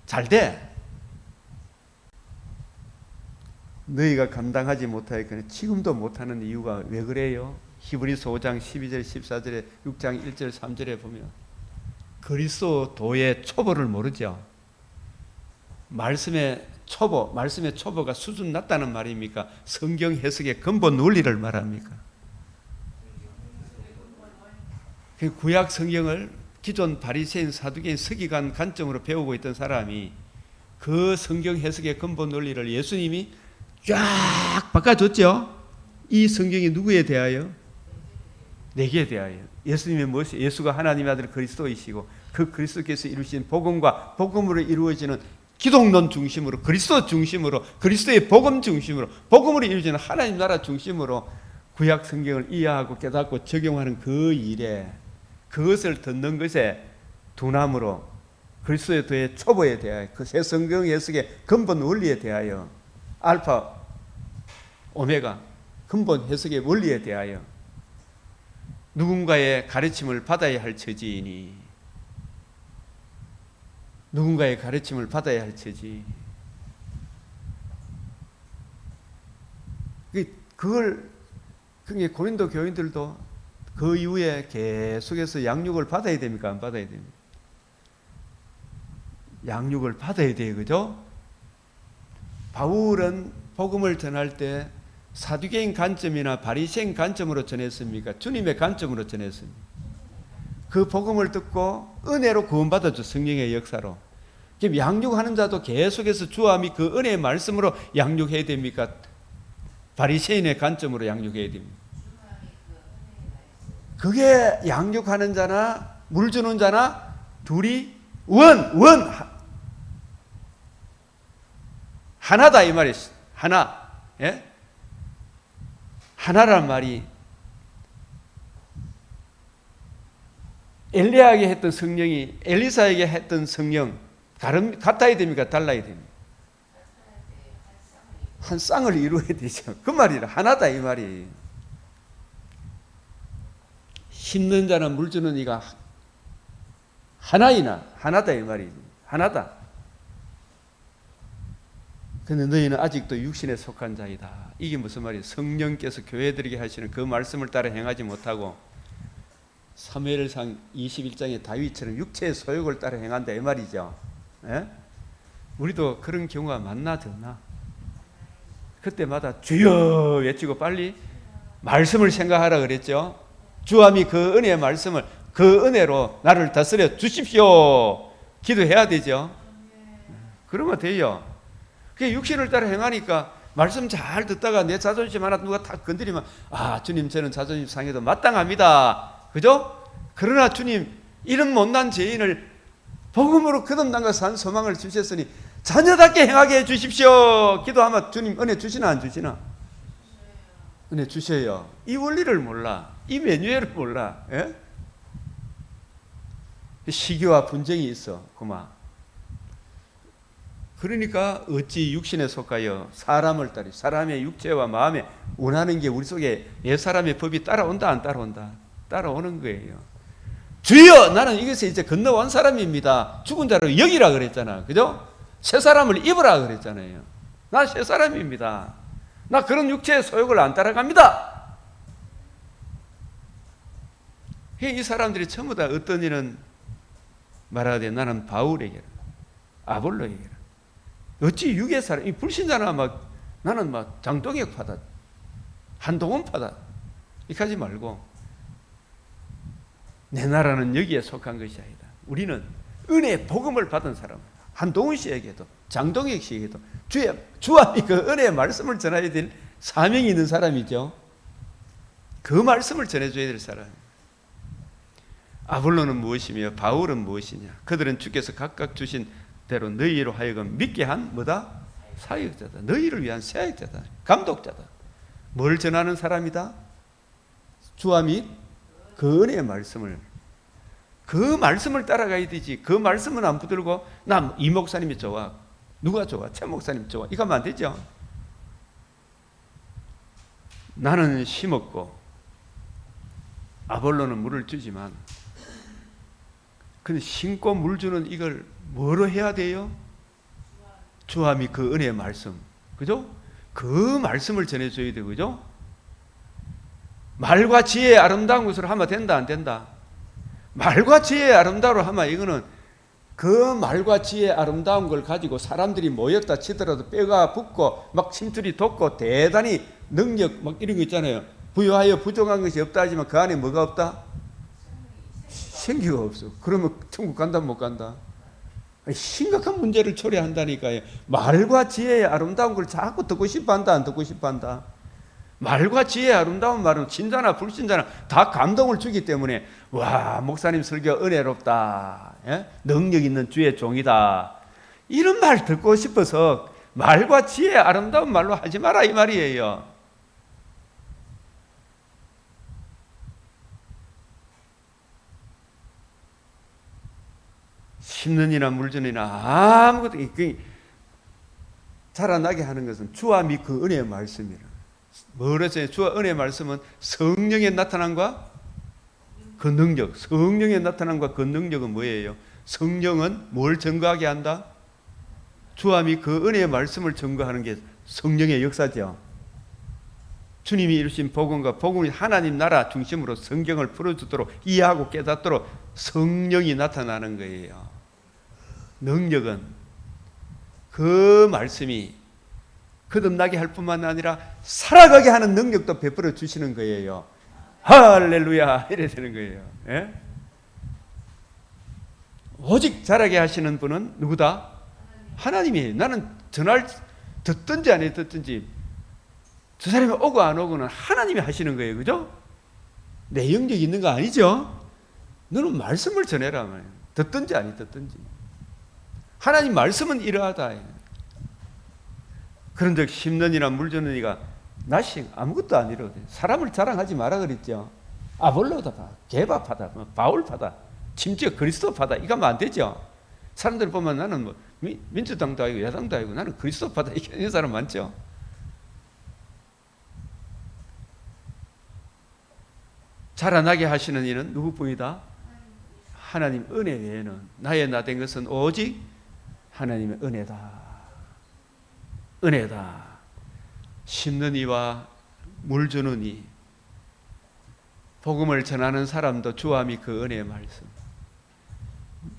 잘 돼. 너희가 감당하지 못하였거니 지금도 못하는 이유가 왜 그래요? 히브리서 5장 12절 14절에 6장 1절 3절에 보면 그리스도의 초보를 모르죠. 말씀의 초보가 수준 낮다는 말입니까? 성경 해석의 근본 논리를 말합니까? 구약 성경을 기존 바리새인, 사두개인, 서기관 관점으로 배우고 있던 사람이 그 성경 해석의 근본 논리를 예수님이 쫙 바꿔줬죠. 이 성경이 누구에 대하여? 내게 대하여. 예수님의 무엇이? 예수가 하나님의 아들 그리스도이시고 그 그리스도께서 이루신 복음과 복음으로 이루어지는 기독론 중심으로, 그리스도 중심으로, 그리스도의 복음 중심으로, 복음으로 이루어지는 하나님 나라 중심으로 구약 성경을 이해하고 깨닫고 적용하는 그 일에, 그것을 듣는 것에 두나무로 그리스도의 도의 초보에 대하여, 그 새 성경 해석의 근본 원리에 대하여, 알파 오메가 근본 해석의 원리에 대하여 누군가의 가르침을 받아야 할 처지이니, 누군가의 가르침을 받아야 할 처지. 그걸 고린도 교인들도 그 이후에 계속해서 양육을 받아야 됩니까? 안 받아야 됩니까? 양육을 받아야 돼요. 그죠? 바울은 복음을 전할 때 사두개인 관점이나 바리새인 관점으로 전했습니까? 주님의 관점으로 전했습니까? 그 복음을 듣고 은혜로 구원받았죠. 성령의 역사로. 그럼 양육하는 자도 계속해서 주와 및 그 은혜의 말씀으로 양육해야 됩니까? 바리새인의 관점으로 양육해야 됩니까? 그게 양육하는 자나 물 주는 자나 둘이 하나다 이 말이에요. 하나. 예? 하나란 말이 엘리야에게 했던 성령이 엘리사에게 했던 성령 같아야 됩니까? 달라야 됩니까? 한 쌍을 이루어야 되죠. 그 말이라 하나다 이 말이. 심는 자는 물 주는 이가 하나다 이 말이지. 하나다. 근데 너희는 아직도 육신에 속한 자이다. 이게 무슨 말이에요? 성령께서 교회들에게 하시는 그 말씀을 따라 행하지 못하고 사무엘상 21장의 다윗처럼 육체의 소욕을 따라 행한다 이 말이죠. 예? 우리도 그런 경우가 많나 적나? 그때마다 주여 외치고 빨리 말씀을 생각하라 그랬죠. 주와 및 그 은혜의 말씀을 그 은혜로 나를 다스려 주십시오. 기도해야 되죠. 그러면 돼요. 그게 육신을 따라 행하니까 말씀 잘 듣다가 내 자존심 하나 누가 탁 건드리면 아 주님 저는 자존심 상해도 마땅합니다. 그죠? 그러나 주님 이런 못난 죄인을 복음으로 거듭난과 산 소망을 주셨으니 자녀답게 행하게 해 주십시오. 기도하면 주님 은혜 주시나 안 주시나? 은혜 주셔요. 이 원리를 몰라. 이 매뉴얼을 몰라. 예? 시기와 분쟁이 있어. 그만. 그러니까 어찌 육신에 속하여 사람을 따르 사람의 육체와 마음에 원하는 게 우리 속에 옛사람의 법이 따라온다 안 따라온다? 따라오는 거예요. 주여 나는 이것에 이제 건너온 사람입니다. 죽은 자를 여기라 그랬잖아. 그죠? 새 사람을 입으라 그랬잖아요. 나 새 사람입니다. 나 그런 육체의 소욕을 안 따라갑니다. 이 사람들이 전부 다 어떤 일은 말하되 나는 바울에게 아볼로에게 어찌 육의 사람, 이 불신자나 나는 장동혁 파다, 한동훈 파다, 이렇게 하지 말고, 내 나라는 여기에 속한 것이 아니다. 우리는 은혜의 복음을 받은 사람, 한동훈 씨에게도, 장동혁 씨에게도, 주와 그 은혜의 말씀을 전해야 될 사명이 있는 사람이죠. 그 말씀을 전해줘야 될 사람. 아볼로는 무엇이며, 바울은 무엇이냐? 그들은 주께서 각각 주신 대로 너희로 하여금 믿게 한 뭐다? 사역자다. 너희를 위한 사역자다. 감독자다. 뭘 전하는 사람이다? 주와 및 그 은혜의 말씀을, 그 말씀을 따라가야 되지. 그 말씀은 안 붙들고 나 이 목사님이 좋아, 누가 좋아, 최 목사님 좋아, 이거 하면 안 되죠. 나는 심었고 아볼로는 물을 주지만, 근데 심고 물 주는 이걸 뭐로 해야 돼요? 주와 및 그 은혜의 말씀, 그죠? 그 말씀을 전해줘야 되고, 그죠? 말과 지혜의 아름다운 것으로 하면 된다, 안 된다? 말과 지혜의 아름다움으로 하면 이거는 그 말과 지혜의 아름다운 걸 가지고 사람들이 모였다 치더라도 뼈가 붓고 막 침투리 돋고 대단히 능력 막 이런 거 있잖아요. 부유하여 부족한 것이 없다 하지만 그 안에 뭐가 없다? 생기가 없어. 그러면 천국 간다 못 간다? 심각한 문제를 초래한다니까요. 말과 지혜의 아름다운 걸 자꾸 듣고 싶어 한다, 안 듣고 싶어 한다? 말과 지혜의 아름다운 말은 신자나 불신자나 다 감동을 주기 때문에 와, 목사님 설교 은혜롭다, 예? 능력 있는 주의 종이다, 이런 말 듣고 싶어서 말과 지혜의 아름다운 말로 하지 마라 이 말이에요. 심는 이나 물전이나 아무것도 자라나게 하는 것은 주와 및 그 은혜의 말씀이라. 뭐랬어요? 주와 은혜의 말씀은 성령의 나타남과 그 능력. 성령의 나타남과 그 능력은 뭐예요? 성령은 뭘 증거하게 한다? 주와 및 그 은혜의 말씀을 증거하는 게 성령의 역사죠. 주님이 이루신 복음과 복음이 하나님 나라 중심으로 성경을 풀어주도록 이해하고 깨닫도록 성령이 나타나는 거예요. 능력은 그 말씀이 거듭나게 할 뿐만 아니라 살아가게 하는 능력도 베풀어 주시는 거예요. 할렐루야 이래야 되는 거예요. 예? 오직 자라게 하시는 분은 누구다? 하나님이에요. 나는 전할 듣든지 안 듣든지 저 사람이 오고 안 오고는 하나님이 하시는 거예요. 그죠? 내 영역이 있는 거 아니죠? 너는 말씀을 전해라. 듣든지 안 듣든지. 하나님 말씀은 이러하다. 그런즉 심는이나 물주는 이가 나씩 아무것도 안 이러거든. 사람을 자랑하지 마라 그랬죠. 아볼로다, 개바파다, 바울파다, 심지어 그리스도파다 이거 하면 안 되죠. 사람들 보면 나는 뭐 민주당도 아니고 야당도 아니고 나는 그리스도파다 이렇게 하는 사람 많죠. 자라나게 하시는 이는 누구뿐이다? 하나님 은혜 외에는 나의 나 된 것은 오직 하나님의 은혜다. 은혜다. 심는 이와 물 주는 이, 복음을 전하는 사람도 주와 및 그 은혜의 말씀,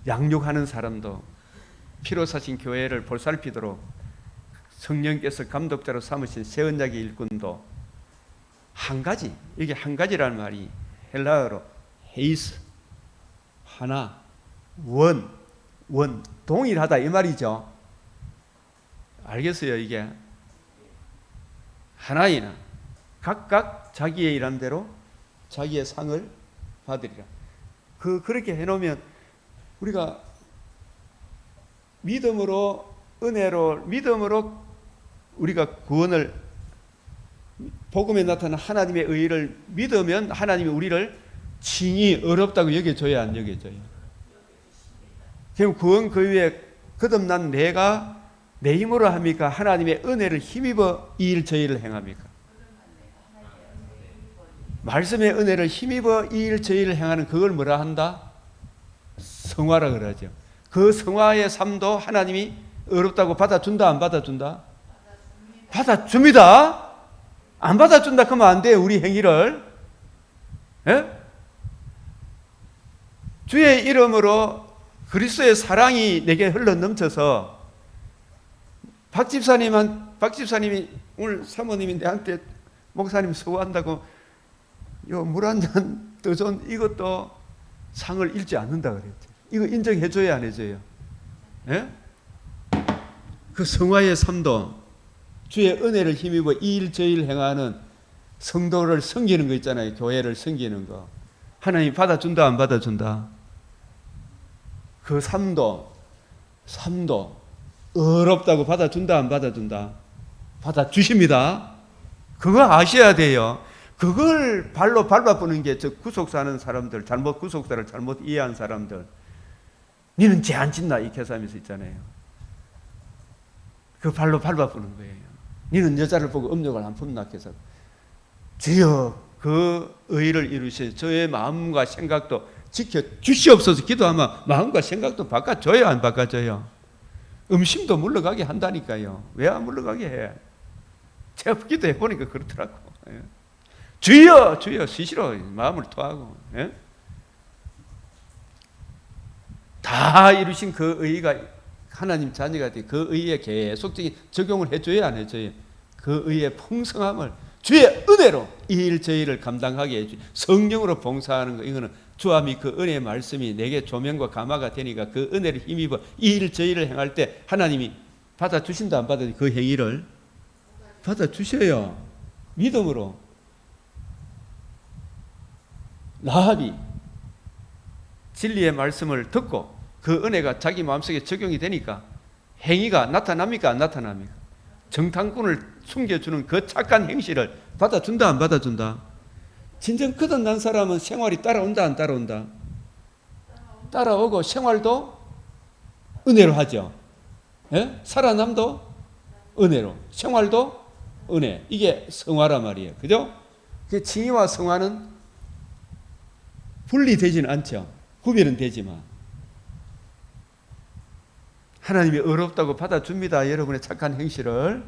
양육하는 사람도 피로 사신 교회를 볼살피도록 성령께서 감독자로 삼으신 새 언약의 일꾼도 한 가지, 이게 한 가지라는 말이 헬라어로 헤이스, 하나, 원, 동일하다 이 말이죠. 알겠어요? 이게 하나이나 각각 자기의 일한 대로 자기의 상을 받으리라. 그렇게 해놓으면 우리가 믿음으로 우리가 구원을, 복음에 나타난 하나님의 의를 믿으면 하나님이 우리를 칭이 어렵다고 여겨져야 안 여겨져요? 그럼 구원 그 위에 거듭난 내가 내 힘으로 합니까? 하나님의 은혜를 힘입어 이 일 저 일을 행합니까? 말씀의 은혜를 힘입어 이 일 저 일을 행하는 그걸 뭐라 한다? 성화라 그러죠. 그 성화의 삶도 하나님이 어렵다고 받아준다 안 받아준다? 받아줍니다. 안 받아준다 그러면 안 돼요. 우리 행위를. 예? 주의 이름으로 그리스도의 사랑이 내게 흘러넘쳐서 박 집사님이 오늘 사모님이 내한테 목사님 수고한다고 요 물 한 잔 떠준 이것도 상을 잃지 않는다 그랬죠. 이거 인정해줘야 안 해줘요? 예? 그 성화의 삶도 주의 은혜를 힘입어 이 일 저 일 행하는 성도를 섬기는 거 있잖아요. 교회를 섬기는 거. 하나님 받아준다 안 받아준다? 그 삶도 어렵다고 받아준다 안 받아준다? 받아주십니다. 그거 아셔야 돼요. 그걸 발로 밟아보는 게 저 구속사하는 사람들, 구속사를 잘못 이해한 사람들, 니는 죄 안 짓나 이 계산에서 있잖아요. 그 발로 밟아보는 거예요. 니는 여자를 보고 음욕을 안 품나 해서 주여 그 의를 이루시 저의 마음과 생각도 지켜 주시옵소서 기도하면 마음과 생각도 바꿔줘요 안 바꿔줘요? 음심도 물러가게 한다니까요. 왜 안 물러가게 해? 제가 기도해 보니까 그렇더라고. 예. 주여 주여 스스로 마음을 토하고, 예? 다 이루신 그 의가 하나님 자녀가 돼 그 의에 계속적인 적용을 해줘야 안 해줘요? 그 의의 풍성함을 주의 은혜로 이 일 저희를 감당하게 해주. 성령으로 봉사하는 거, 이거는 주와 그 은혜의 말씀이 내게 조명과 감화가 되니까 그 은혜를 힘입어 이 일 저희를 행할 때 하나님이 받아주신다 안 받아주신다? 그 행위를 받아주셔요. 믿음으로. 라합이 진리의 말씀을 듣고 그 은혜가 자기 마음속에 적용이 되니까 행위가 나타납니까 안 나타납니까? 정탐꾼을 숨겨주는 그 착한 행실을 받아준다 안 받아준다? 진정 거듭난 사람은 생활이 따라온다 안 따라온다? 따라오고 생활도 은혜로 하죠. 예? 살아남도 은혜로, 생활도 은혜. 이게 성화란 말이에요. 그죠? 그 칭의와 성화는 분리되지는 않죠. 구별은 되지만 하나님이 어렵다고 받아줍니다. 여러분의 착한 행실을.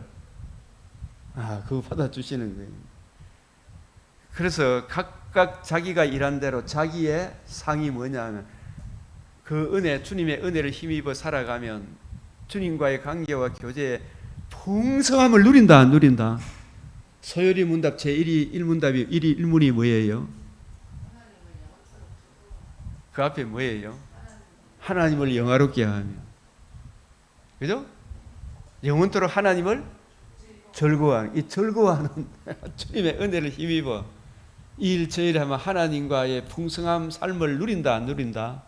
그거 받아주시는 거예요. 그래서 각각 자기가 일한 대로 자기의 상이 뭐냐 하면 그 은혜, 주님의 은혜를 힘입어 살아가면 주님과의 관계와 교제의 풍성함을 누린다 안 누린다? 소요리 문답 제1문답이 1문이 뭐예요? 그 앞에 뭐예요? 하나님을 영화롭게 하며. 그죠? 영원토록 하나님을 즐거워하는, 이 즐거워하는 주님의 은혜를 힘입어 이 일 저 일 하면 하나님과의 풍성한 삶을 누린다 안 누린다?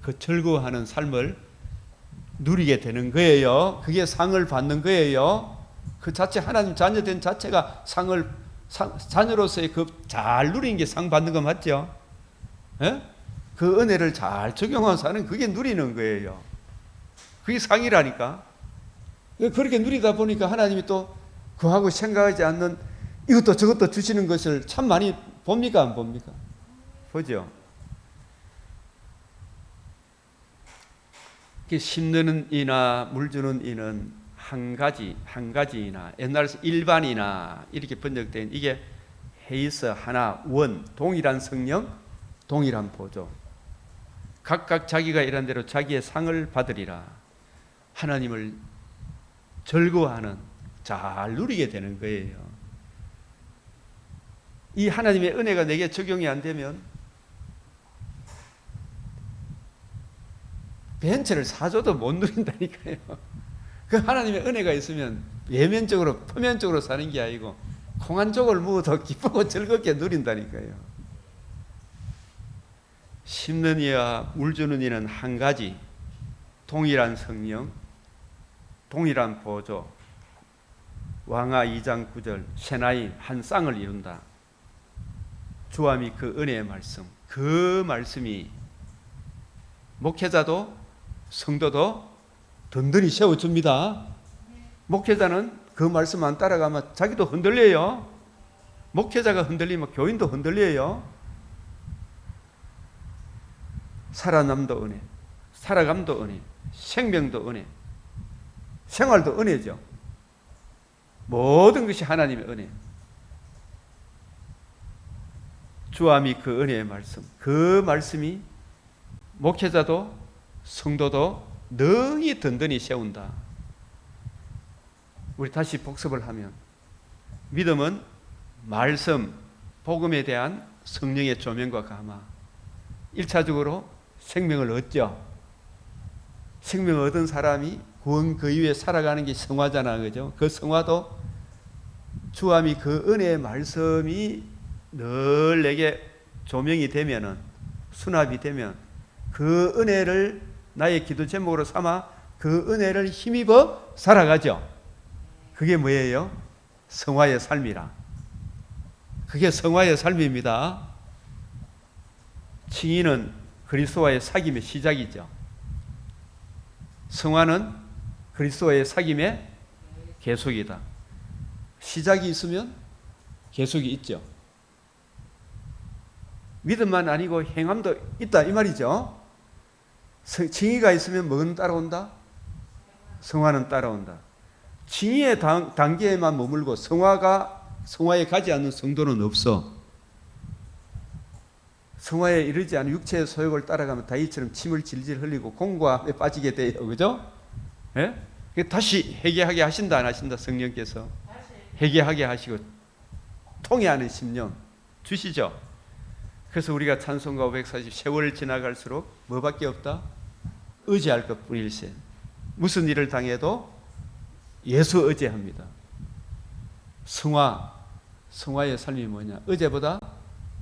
그 즐거워하는 삶을 누리게 되는 거예요. 그게 상을 받는 거예요. 그 자체 하나님 자녀된 자체가 자녀로서의 그 잘 누리는 게 상 받는 거 맞죠? 예? 그 은혜를 잘 적용하는 사는 그게 누리는 거예요. 그게 상이라니까. 그렇게 누리다 보니까 하나님이 또 그하고 생각하지 않는 이것도 저것도 주시는 것을 참 많이 봅니까 안 봅니까? 보죠. 심는 이나 물 주는 이는 한 가지이나, 옛날에서 일반이나 이렇게 번역된, 이게 헤이스 하나, 원, 동일한 성령, 동일한 보조. 각각 자기가 일한 대로 자기의 상을 받으리라. 하나님을 즐거워하는, 잘 누리게 되는 거예요. 이 하나님의 은혜가 내게 적용이 안 되면 벤츠를 사줘도 못 누린다니까요. 그 하나님의 은혜가 있으면 외면적으로, 표면적으로 사는 게 아니고 공안적으로 더 기쁘고 즐겁게 누린다니까요. 심는 이와 물 주는 이는 한 가지, 동일한 성령, 동일한 보조, 왕하 2장 9절, 새나이 한 쌍을 이룬다. 주와 그 은혜의 말씀, 그 말씀이 목회자도 성도도 든든히 세워줍니다. 목회자는 그 말씀 안 따라가면 자기도 흔들려요. 목회자가 흔들리면 교인도 흔들려요. 살아남도 은혜, 살아감도 은혜, 생명도 은혜, 생활도 은혜죠. 모든 것이 하나님의 은혜. 주와 그 은혜의 말씀, 그 말씀이 목회자도 성도도 능히 든든히 세운다. 우리 다시 복습을 하면, 믿음은 말씀, 복음에 대한 성령의 조명과 감화. 1차적으로 생명을 얻죠. 생명을 얻은 사람이 구원 그 이후에 살아가는 게 성화잖아, 그죠? 그 성화도 주와 그 은혜의 말씀이 늘 내게 조명이 되면은, 수납이 되면 그 은혜를 나의 기도 제목으로 삼아 그 은혜를 힘입어 살아가죠. 그게 뭐예요? 성화의 삶이라. 그게 성화의 삶입니다. 칭의는 그리스도와의 사귐의 시작이죠. 성화는 그리스도와의 사귐의 계속이다. 시작이 있으면 계속이 있죠. 믿음만 아니고 행함도 있다 이 말이죠. 칭의가 있으면 뭐는 따라온다? 성화는 따라온다. 칭의의 단계에만 머물고 성화에 가지 않는 성도는 없어. 성화에 이르지 않은 육체의 소욕을 따라가면 다윗처럼 침을 질질 흘리고 공고함에 빠지게 돼요. 그죠? 예? 다시 회개하게 하신다 안 하신다? 성령께서 회개하게 하시고 통회하는 심령 주시죠. 그래서 우리가 찬송가 540 세월 지나갈수록 뭐밖에 없다? 의지할 것뿐일세. 무슨 일을 당해도 예수 의지합니다. 성화의 삶이 뭐냐? 어제보다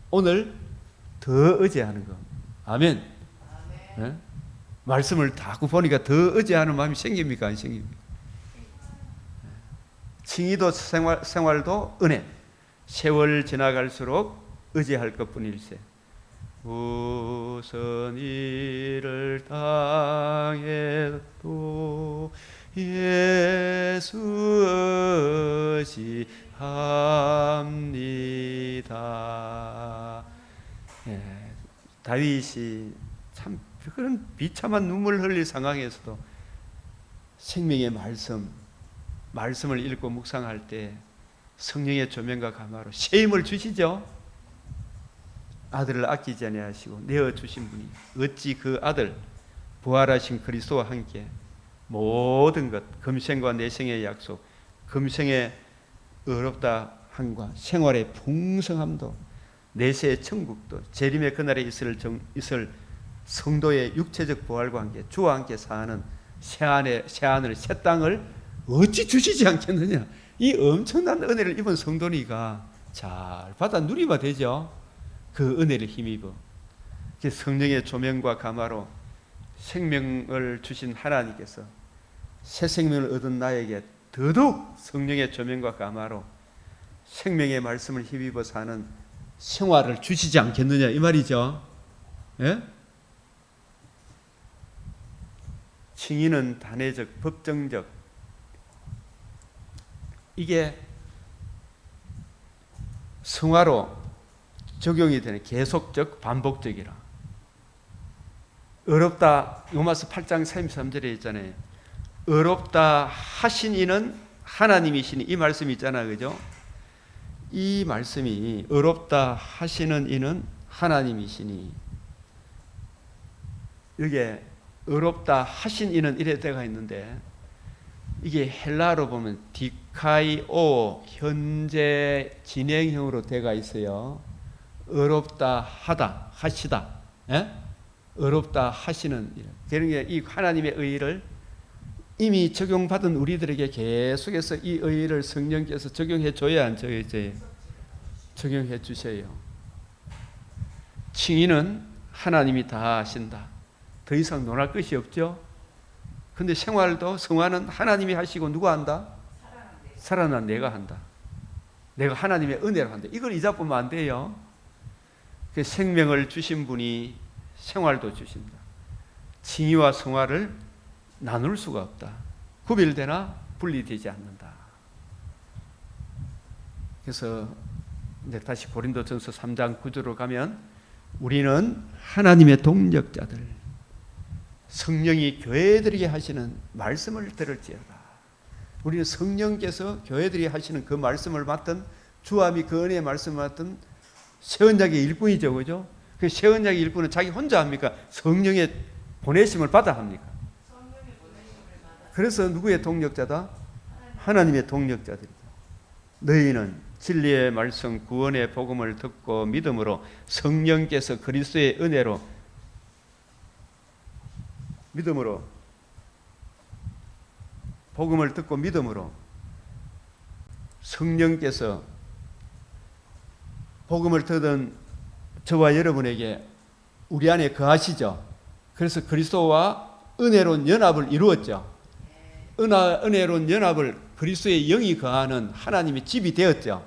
오늘 더 의지하는 거. 아멘. 네? 말씀을 다 보니까 더 의지하는 마음이 생깁니까? 안 생깁니까? 칭의도 생활도 은혜. 세월 지나갈수록 의지할 것뿐일세. 무슨 일을 당해도 예수 의지합니다. 예, 다윗이 참 그런 비참한 눈물 흘릴 상황에서도 생명의 말씀을 읽고 묵상할 때 성령의 조명과 감화로 새 힘을 주시죠. 아들을 아끼지 아니하시고 내어 주신 분이 어찌 그 아들 부활하신 그리스도와 함께 모든 것 금생과 내생의 약속, 금생의 의롭다 함과 생활의 풍성함도 내세의 천국도 재림의 그날에 있을 성도의 육체적 부활과 함께 주와 함께 사는 새하늘 새 땅을 어찌 주시지 않겠느냐. 이 엄청난 은혜를 입은 성도니까 잘 받아 누리면 되죠. 그 은혜를 힘입어 성령의 조명과 감화로 생명을 주신 하나님께서 새 생명을 얻은 나에게 더더욱 성령의 조명과 감화로 생명의 말씀을 힘입어 사는 생활을 주시지 않겠느냐 이 말이죠. 예? 칭의는 단회적, 법정적, 이게 성화로 적용이 되는 계속적, 반복적이라. 어렵다, 로마서 8장 33절에 있잖아요. 어렵다 하신 이는 하나님이시니, 이 말씀이 있잖아요. 그죠? 이 말씀이 어렵다 하시는 이는 하나님이시니, 여기에 어렵다 하신 이는 이래 때가 있는데, 이게 헬라어로 보면 디카이오 현재 진행형으로 돼가 있어요. 어렵다 하다 하시다, 예? 어렵다 하시는 그런 게 이 하나님의 의를 이미 적용받은 우리들에게 계속해서 이 의를 성령께서 적용해 줘야 안 줘야 적용해 주셔요. 칭의는 하나님이 다 하신다. 더 이상 논할 것이 없죠. 근데 생활도 성화는 하나님이 하시고 누가 한다? 살아난 내가 한다. 내가 하나님의 은혜로 한다. 이걸 잊어보면 안 돼요. 그 생명을 주신 분이 생활도 주신다. 칭의와 성화를 나눌 수가 없다. 구별되나 분리되지 않는다. 그래서 다시 고린도전서 3장 9절로 가면 우리는 하나님의 동력자들, 성령이 교회들에게 하시는 말씀을 들을지어다. 우리는 성령께서 교회들이 하시는 그 말씀을 맡은, 주와 그 은혜의 말씀을 맡은 새 언약의 일꾼이죠. 그죠? 그 새 언약의 일꾼은 자기 혼자 합니까? 성령의 보내심을 받아 합니까? 그래서 누구의 동력자다? 하나님의 동력자들이다. 너희는 진리의 말씀 구원의 복음을 듣고 믿음으로 성령께서 그리스도의 은혜로 복음을 듣고 믿음으로 성령께서 복음을 듣은 저와 여러분에게 우리 안에 거하시죠. 그래서 그리스도와 은혜로운 연합을 이루었죠. 은혜로운 연합을 그리스도의 영이 거하는 하나님의 집이 되었죠.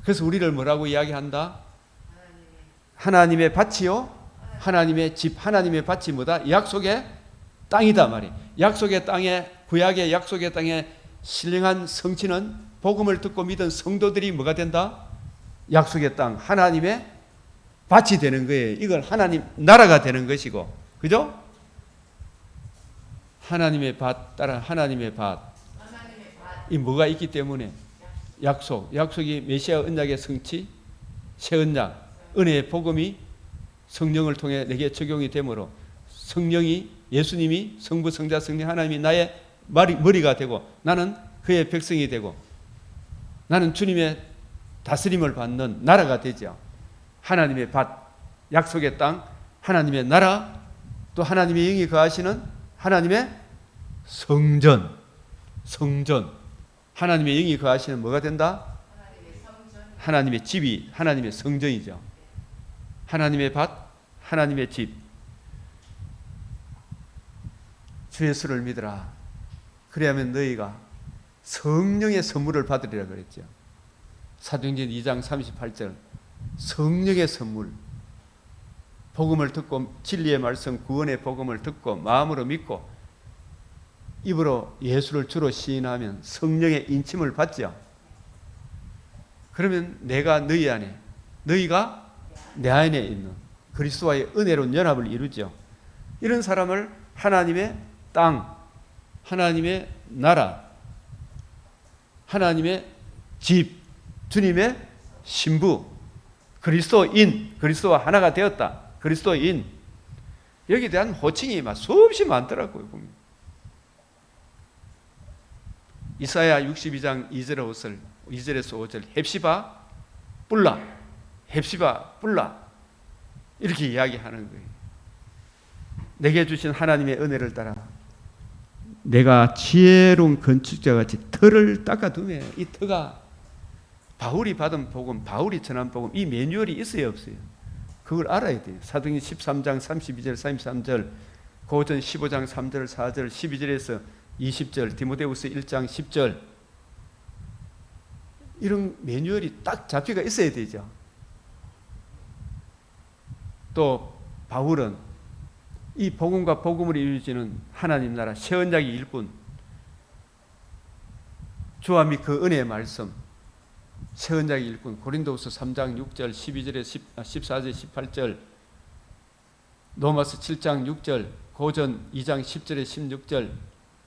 그래서 우리를 뭐라고 이야기한다? 하나님의 밭이요, 하나님의 집, 하나님의 밭이 뭐다? 약속의 땅이다 말이. 약속의 땅에, 구약의 약속의 땅에 신령한 성취는 복음을 듣고 믿은 성도들이 뭐가 된다? 약속의 땅, 하나님의 밭이 되는 거예요. 이건 하나님 나라가 되는 것이고, 그죠? 하나님의 밭 따라 하나님의 밭. 이 뭐가 있기 때문에 약속이 메시아 언약의 성취, 새 언약, 은혜의 복음이 성령을 통해 내게 적용이 되므로 성령이 예수님이 성부 성자 성령 하나님이 나의 머리가 되고 나는 그의 백성이 되고 나는 주님의 다스림을 받는 나라가 되죠. 하나님의 밭, 약속의 땅, 하나님의 나라, 또 하나님의 영이 거하시는 하나님의 성전. 하나님의 영이 거하시는 뭐가 된다? 하나님의 집이 하나님의 성전이죠. 하나님의 밭, 하나님의 집. 주 예수를 믿으라. 그래야만 너희가 성령의 선물을 받으리라 그랬죠. 사도행전 2장 38절. 성령의 선물. 복음을 듣고 진리의 말씀 구원의 복음을 듣고 마음으로 믿고 입으로 예수를 주로 시인하면 성령의 인침을 받죠. 그러면 내가 너희 안에, 너희가 내 안에 있는 그리스도와의 은혜로운 연합을 이루죠. 이런 사람을 하나님의 땅, 하나님의 나라, 하나님의 집, 주님의 신부, 그리스도인, 그리스도와 하나가 되었다. 그리스도인. 여기에 대한 호칭이 막 수없이 많더라고요. 보면. 이사야 62장 2절에서 5절 헵시바 뿔라, 헵시바 뿔라 이렇게 이야기하는 거예요. 내게 주신 하나님의 은혜를 따라 내가 지혜로운 건축자같이 터를 닦아두며 이 터가 바울이 받은 복음, 바울이 전한 복음 이 매뉴얼이 있어요 없어요? 그걸 알아야 돼요. 사도행전 13장 32절 33절 고전 15장 3절 4절 12절에서 20절 디모데후서 1장 10절 이런 매뉴얼이 딱 잡혀가 있어야 되죠. 또 바울은 이 복음과 복음으로 이루어지는 하나님 나라 새 언약의 일꾼 주와 및 그 은혜의 말씀 새 언약의 일꾼 고린도후서 3장 6절 12절에 14절 18절 로마서 7장 6절 고전 2장 10절에 16절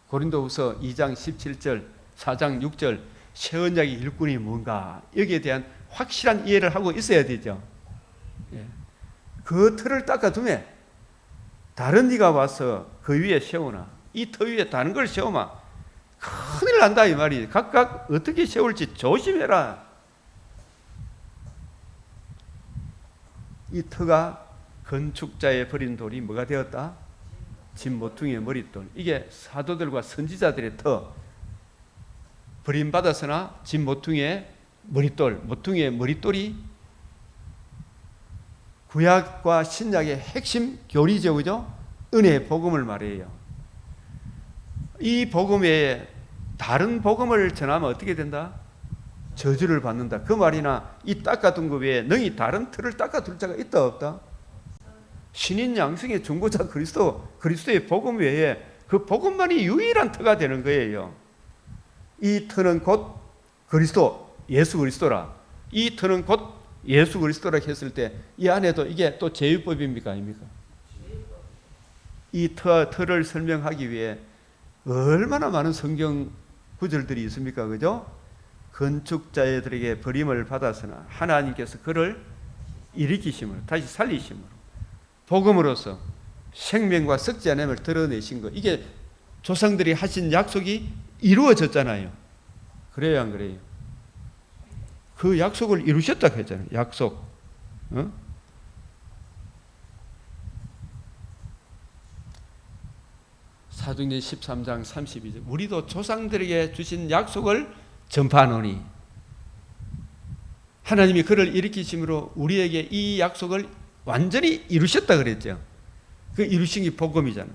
고린도후서 2장 17절 4장 6절 새 언약의 일꾼이 뭔가 여기에 대한 확실한 이해를 하고 있어야 되죠. 그 틀을 닦아두면 다른 이가 와서 그 위에 세우나 이 터 위에 다른 걸 세우면 큰일 난다 이 말이에요. 각각 어떻게 세울지 조심해라. 이 터가 건축자의 버린 돌이 뭐가 되었다? 집 모퉁이의 머릿돌. 이게 사도들과 선지자들의 터. 버림받았으나 집 모퉁이의 머릿돌. 모퉁이의 머릿돌이 구약과 신약의 핵심 교리죠, 그죠? 은혜의 복음을 말해요. 이 복음 외에 다른 복음을 전하면 어떻게 된다? 저주를 받는다. 그 말이나 이 닦아둔 것 외에 너희 다른 틀을 닦아둘 자가 있다 없다? 신인 양성의 중보자 그리스도의 복음 외에 그 복음만이 유일한 터가 되는 거예요. 이 터는 곧 그리스도, 예수 그리스도라. 이 터는 곧 예수 그리스도라 했을 때 이 안에도 이게 또 제유법입니까 아닙니까? 이 터를 설명하기 위해 얼마나 많은 성경 구절들이 있습니까? 그죠? 건축자들에게 버림을 받았으나 하나님께서 그를 일으키심으로 다시 살리심으로 복음으로서 생명과 썩지 않음을 드러내신 것. 이게 조상들이 하신 약속이 이루어졌잖아요. 그래요 안 그래요? 그 약속을 이루셨다고 했잖아요. 약속. 사도행전 13장 32절 우리도 조상들에게 주신 약속을 전파하노니 하나님이 그를 일으키심으로 우리에게 이 약속을 완전히 이루셨다 그랬죠. 그 이루신 게 복음이잖아.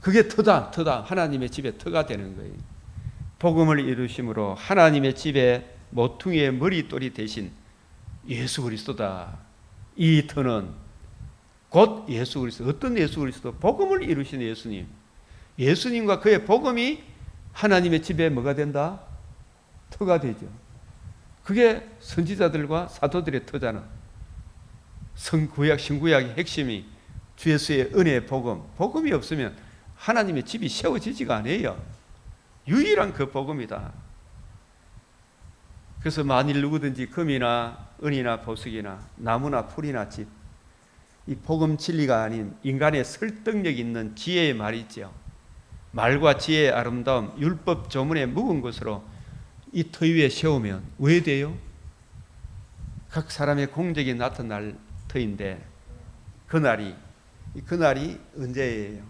그게 터다. 하나님의 집에 터가 되는 거예요. 복음을 이루심으로 하나님의 집에 모퉁이의 머릿돌이 대신 예수 그리스도다. 이 터는 곧 예수 그리스도. 어떤 예수 그리스도? 복음을 이루신 예수님. 예수님과 그의 복음이 하나님의 집에 뭐가 된다? 터가 되죠. 그게 선지자들과 사도들의 터잖아. 성구약, 신구약의 핵심이 주 예수의 은혜의 복음. 복음이 없으면 하나님의 집이 세워지지가 않아요. 유일한 그 복음이다. 그래서 만일 누구든지 금이나 은이나 보석이나 나무나 풀이나 집, 이 복음 진리가 아닌 인간의 설득력 있는 지혜의 말이 있죠. 말과 지혜의 아름다움, 율법 조문에 묵은 것으로 이 터 위에 세우면 왜 돼요? 각 사람의 공적이 나타날 터인데 그날이 언제예요?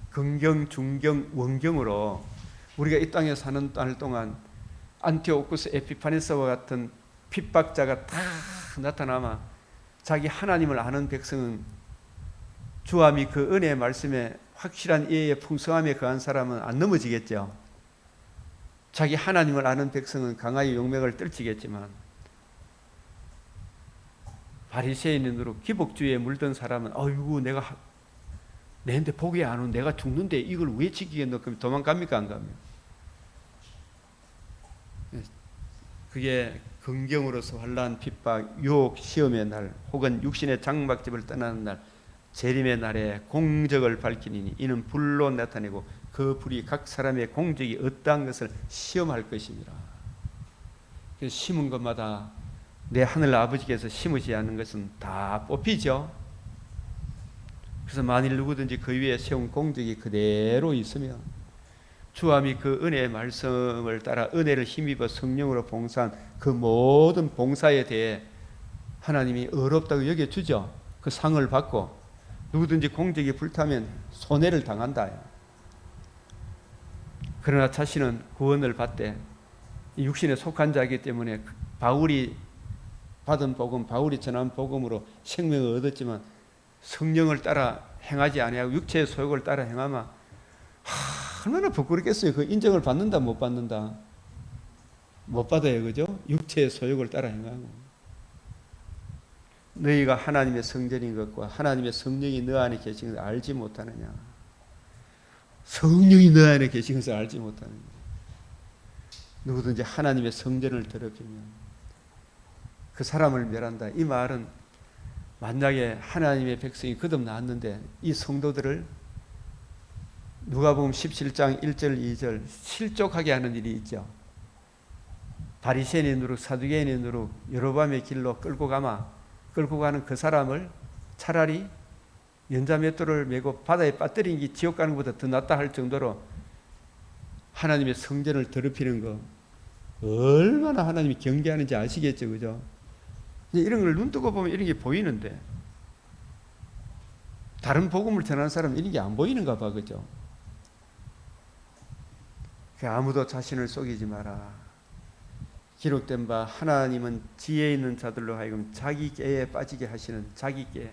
근경, 중경, 원경으로 우리가 이 땅에 사는 날 동안 안티오쿠스 에피파네스와 같은 핍박자가 다 나타나면 자기 하나님을 아는 백성은 주함이 그 은혜의 말씀에 확실한 이해의 풍성함에 거한 사람은 안 넘어지겠죠. 자기 하나님을 아는 백성은 강하게 용맥을 떨치겠지만 바리새인으로 기복주의에 물든 사람은 어이구 내가 내한테 복이 안 오는 내가 죽는데 이걸 왜 지키겠노? 그럼 도망갑니까 안 가면? 그게 근경으로서 환난, 핍박, 유혹, 시험의 날 혹은 육신의 장막집을 떠나는 날 재림의 날에 공적을 밝히니 이는 불로 나타내고 그 불이 각 사람의 공적이 어떠한 것을 시험할 것입니다. 그래서 심은 것마다 내 하늘 아버지께서 심으지 않는 것은 다 뽑히죠. 그래서 만일 누구든지 그 위에 세운 공적이 그대로 있으면 주함이 그 은혜의 말씀을 따라 은혜를 힘입어 성령으로 봉사한 그 모든 봉사에 대해 하나님이 어렵다고 여겨주죠. 그 상을 받고 누구든지 공적이 불타면 손해를 당한다. 그러나 자신은 구원을 받되 육신에 속한 자이기 때문에 바울이 받은 복음, 바울이 전한 복음으로 생명을 얻었지만 성령을 따라 행하지 아니하고 육체의 소욕을 따라 행하면 얼마나 부끄럽겠어요. 그 인정을 받는다 못 받는다? 못 받아요. 그죠? 육체의 소욕을 따라 행하고 너희가 하나님의 성전인 것과 하나님의 성령이 너 안에 계신 것을 알지 못하느냐? 성령이 너 안에 계신 것을 알지 못하느냐? 누구든지 하나님의 성전을 더럽히면 그 사람을 멸한다. 이 말은 만약에 하나님의 백성이 거듭났는데 이 성도들을 누가복음 17장 1절 2절 실족하게 하는 일이 있죠. 바리새인의 누룩, 사두개인의 누룩, 여로보암의 길로 끌고 가는 그 사람을 차라리 연자맷돌을 메고 바다에 빠뜨린 게 지옥 가는 것보다 더 낫다 할 정도로 하나님의 성전을 더럽히는 거 얼마나 하나님이 경계하는지 아시겠죠, 그죠? 이런 걸 눈뜨고 보면 이런 게 보이는데 다른 복음을 전하는 사람은 이런 게 안 보이는가 봐, 그죠? 아무도 자신을 속이지 마라. 기록된 바 하나님은 지혜 있는 자들로 하여금 자기 깨에 빠지게 하시는 자기 깨,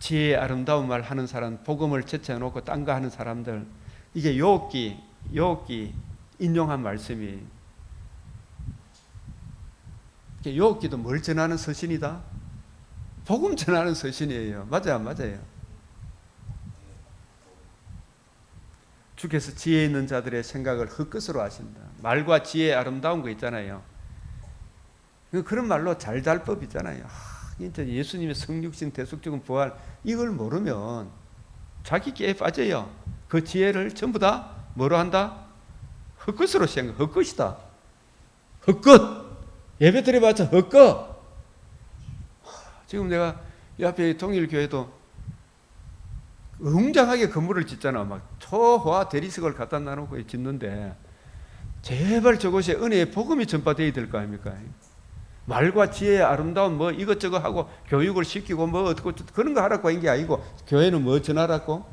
지혜의 아름다운 말 하는 사람, 복음을 제쳐놓고 딴 거 하는 사람들, 이게 욥기 인용한 말씀이 욥기도 뭘 전하는 서신이다? 복음 전하는 서신이에요. 맞아요, 맞아요. 주께서 지혜 있는 자들의 생각을 헛것으로 하신다. 말과 지혜의 아름다운 거 있잖아요. 그런 말로 잘잘법 있잖아요. 진짜 예수님의 성육신 대속적인 부활 이걸 모르면 자기 깨에 빠져요. 그 지혜를 전부 다 뭐로 한다? 헛것으로 생각. 헛것이다. 헛것. 예배 드려봤자 헛것. 지금 내가 이 앞에 통일교회도 웅장하게 건물을 짓잖아. 막 초호화 대리석을 갖다 놔놓고 짓는데 제발 저곳에 은혜의 복음이 전파되어야 될 거 아닙니까? 말과 지혜의 아름다운 뭐 이것저것 하고 교육을 시키고 뭐 어떻고 그런 거 하라고 한 게 아니고 교회는 뭐 전하라고?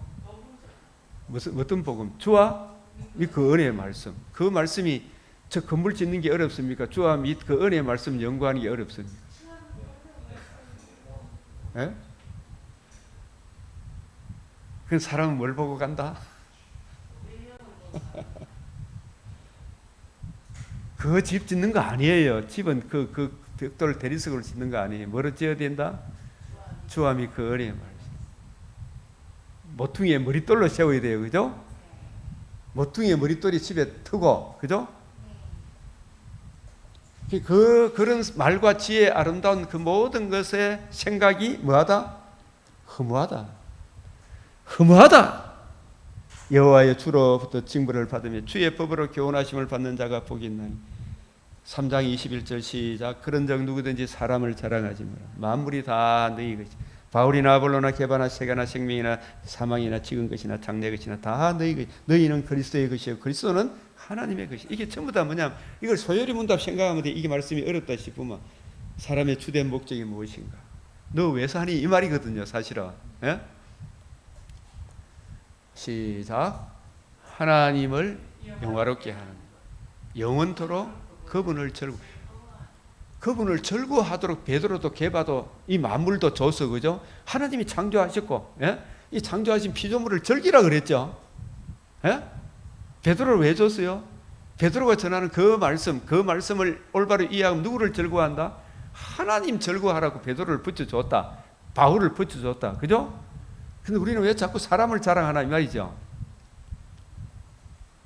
무슨 어떤 복음? 주와 그 은혜의 말씀. 그 말씀이 저 건물 짓는 게 어렵습니까? 주와 및 그 은혜의 말씀 연구하는 게 어렵습니까? 예? 그 사람은 뭘 보고 간다? 그 집 짓는 거 아니에요. 집은 그 벽돌 대리석으로 짓는 거 아니에요. 뭐로 지어야 된다? 주와 및 그 은혜의 말씀. 모퉁이에 머릿돌로 세워야 돼요. 그죠? 모퉁이에 머릿돌이 집에 트고, 그죠? 그런 말과 지혜의 아름다운 그 모든 것의 생각이 뭐하다? 허무하다. 허무하다. 여호와의 주로부터 징벌을 받으며 주의 법으로 교훈하심을 받는 자가 복이 있나니. 3장 21절 시작. 그런 적 누구든지 사람을 자랑하지 마라. 만물이 다 너희 것이. 바울이나 아볼로나 게바나 세가나 생명이나 사망이나 지은 것이나 장래 것이나 다 너희 것. 너희는 그리스도의 것이요 그리스도는 하나님의 것이. 이게 전부 다 뭐냐면 이걸 소요리 문답 생각하면 돼. 이게 말씀이 어렵다 싶으면 사람의 주된 목적이 무엇인가? 너 왜 사니? 이 말이거든요, 사실은. 예? 시작. 하나님을 영화롭게 하는, 영원토록 그분을 절구하도록 베드로도 게바도 이 만물도 줘서, 그죠? 하나님이 창조하셨고, 예? 이 창조하신 피조물을 절기라 그랬죠. 예? 베드로를 왜 줬어요? 베드로가 전하는 그 말씀을 올바로 이해하면 누구를 절구한다? 하나님 절구하라고 베드로를 붙여줬다. 바울을 붙여줬다. 그죠? 근데 우리는 왜 자꾸 사람을 자랑하나 이 말이죠.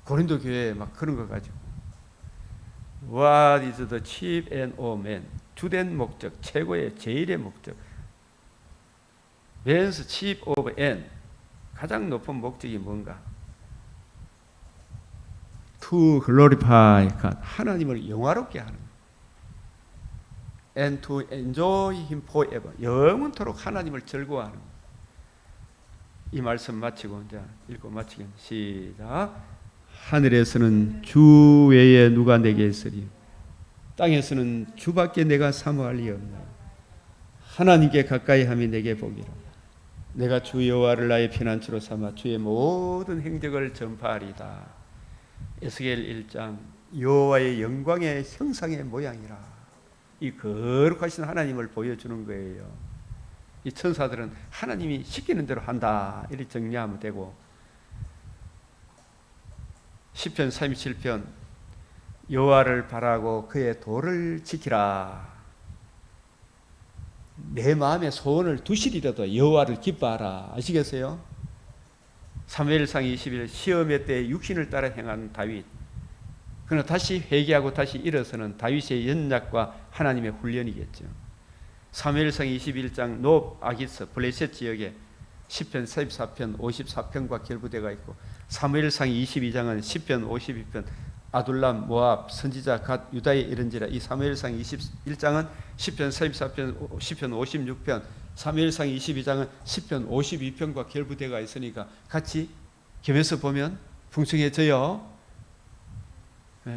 고린도 교회에 막 그런 거 가지고 What is the chief end of man? 주된 목적, 최고의 제일의 목적. Man's chief of end. 가장 높은 목적이 뭔가? To glorify God. 하나님을 영화롭게 하는. And to enjoy Him forever. 영원토록 하나님을 즐거워하는. 이 말씀 마치고 이제 읽고 마치겠습니다. 시작. 하늘에서는 주 외에 누가 내게 있으리? 땅에서는 주밖에 내가 사모할 리 없나요? 하나님께 가까이 함이 내게 복이라. 내가 주 여호와를 나의 피난처로 삼아 주의 모든 행적을 전파하리다. 에스겔 1장. 여호와의 영광의 형상의 모양이라. 이 거룩하신 하나님을 보여주는 거예요. 이 천사들은 하나님이 시키는 대로 한다, 이렇게 정리하면 되고, 시편 37편 여호와를 바라고 그의 도를 지키라. 내 마음의 소원을 두시리라도 여호와를 기뻐하라. 아시겠어요? 사무엘상 21 시험의 때에 육신을 따라 행한 다윗, 그러나 다시 회개하고 다시 일어서는 다윗의 연약과 하나님의 훈련이겠죠. 사무엘상 21장 노 아기스 블레셋 지역에 시편 44편 54편과 결부되어 있고, 사무엘상 22장은 시편 52편 아둘람 모압 선지자 갓 유다에 이른지라. 이 사무엘상 21장은 시편 44편 시편 56편, 사무엘상 22장은 시편 52편과 결부되어 있으니까 같이 겸해서 보면 풍성해져요.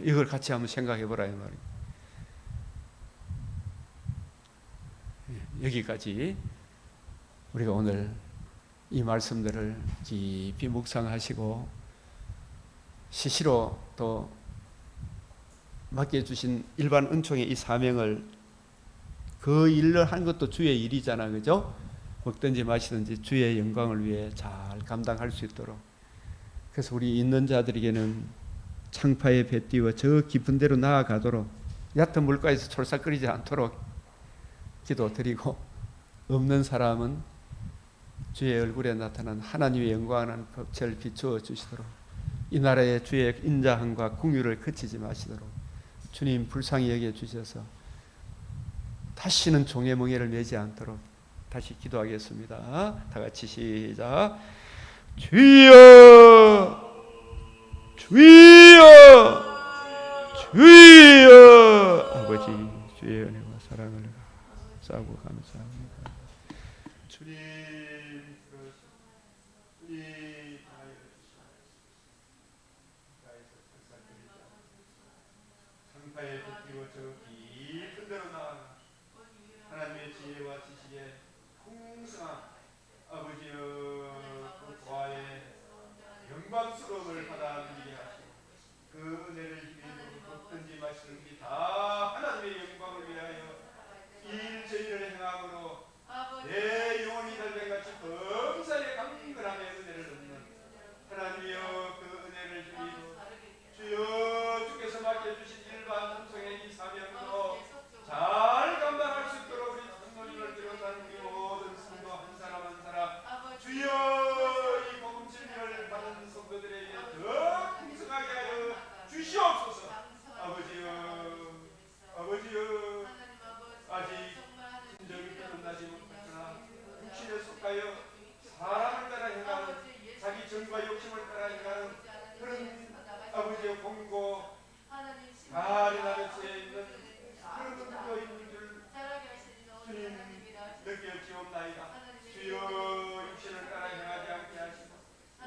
이걸 같이 한번 생각해 보라 이 말이에요. 여기까지 우리가 오늘 이 말씀들을 깊이 묵상하시고 시시로 또 맡겨주신 일반 은총의 이 사명을, 그 일을 한 것도 주의 일이잖아, 그죠? 먹든지 마시든지 주의 영광을 위해 잘 감당할 수 있도록. 그래서 우리 있는 자들에게는 창파에 배 띄워 저 깊은 데로 나아가도록, 얕은 물가에서 촐싹거리지 않도록 기도드리고, 없는 사람은 주의 얼굴에 나타난 하나님의 영광하는 법체를 비추어 주시도록, 이 나라에 주의 인자함과 긍휼을 그치지 마시도록 주님 불쌍히 여겨 주셔서 다시는 종의 멍에를 매지 않도록 다시 기도하겠습니다. 다 같이 시작. 주여 주여 주여. 아버지 주의 은혜와 사랑을 싸고 감사합니다. 주님 창파에 빗기고 저 깊은 데로 나아가 하나님의 지혜와 지식에 풍성한 아버지여 그 보아의 영광스러움을 받아 누리게 하시고, 그 은혜를 힘입어 먹든지 마시든지 다 하나님의 영광을 위하여 이 저희를 행함으로 내 영혼이 달배같이 범사에 강건함의 은혜를 얻는 하나님이여, 그 은혜를 힘입어 주여 주께서 맡겨주신 일반 은총의 이 사명으로 잘 감당할 수 있도록 우리 성도님을 비롯한 우리 모든 성도 한 사람 한 사람 주여 이 복음 진리를 받은 성도들에게 더 풍성하게 하여 주시옵소서. 아버지여 아버지여, 아직 진정이 끝나지 못했으나 육신에 속하여 사람을 따라 행하는 자기 정과 욕심을 따라 행하는 그런 아버지의 공고 가리 나는 죄에 있는 그런 분도 있는 줄 주님 느껴지옵나이다. 주여 육신을 따라 행하지 않게 하시고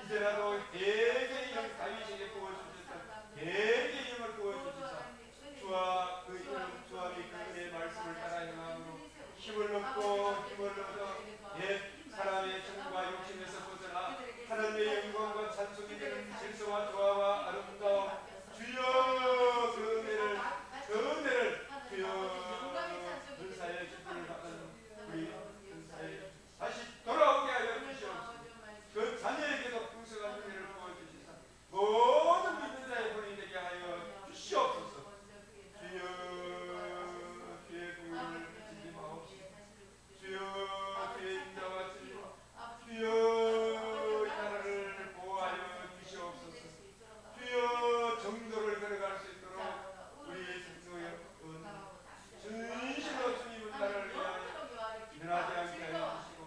이제라도 대개의 영 다윗에게 부어주셨던 대개의 영을 부어주시사 주와 그 이름 주와 그 은혜의 말씀을 따라 행함으로 힘을 얻고 힘을 얻어 옛 사람의 정과 욕심에서 벗어나 하나님의 영광과 찬송이 되는 질서와 조화와 아름다움 주여 그 은혜를 주여 은사의 기쁨을 받는 우리 은사에 다시 돌아오게 하여 주시옵소서. 그 자녀에게도 풍성한 은혜를 부어주시사 모든 믿는 자의 본이 되게 하여 주시옵소서. 주여 주의 공의를 그치지 마옵소서. 주여 주의 인자와 주여 이 나라를 보호하여 주시옵소서. 주여 정도를 걸어갈 수 있도록 우리 성도의 진실로 주님은 나라를 위하여 면하지 않게 하여 주시고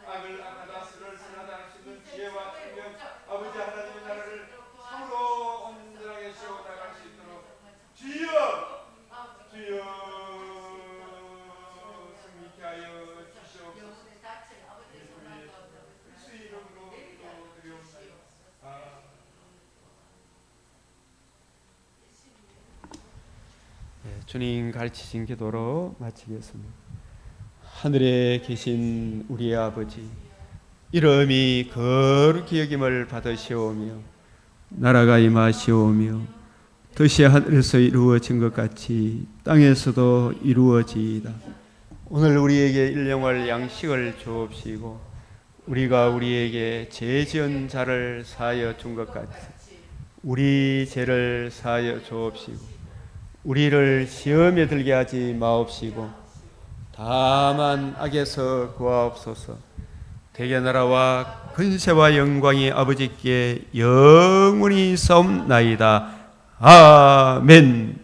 악을 악하다스를 선하다 할 수 있는 지혜와 총명 아버지 하나님의 나라를 참으로 온전하게 세워 나갈 수 있도록 주여 승리케 하여 주시옵소서. 예수 이름으로 기도드리옵나이다. 주님 가르치신 기도로 마치겠습니다. 하늘에 계신 우리의 아버지, 이름이 거룩히 여김을 받으시오며 나라가 임하시오며 뜻이 하늘에서 이루어진 것 같이 땅에서도 이루어지이다. 오늘 우리에게 일용할 양식을 주옵시고 우리가 우리에게 죄 지은 자를 사하여 준 것 같이 우리 죄를 사하여 주옵시고 우리를 시험에 들게 하지 마옵시고 다만 악에서 구하옵소서. 대개 나라와 근세와 영광이 아버지께 영원히 있사옵나이다. 아멘.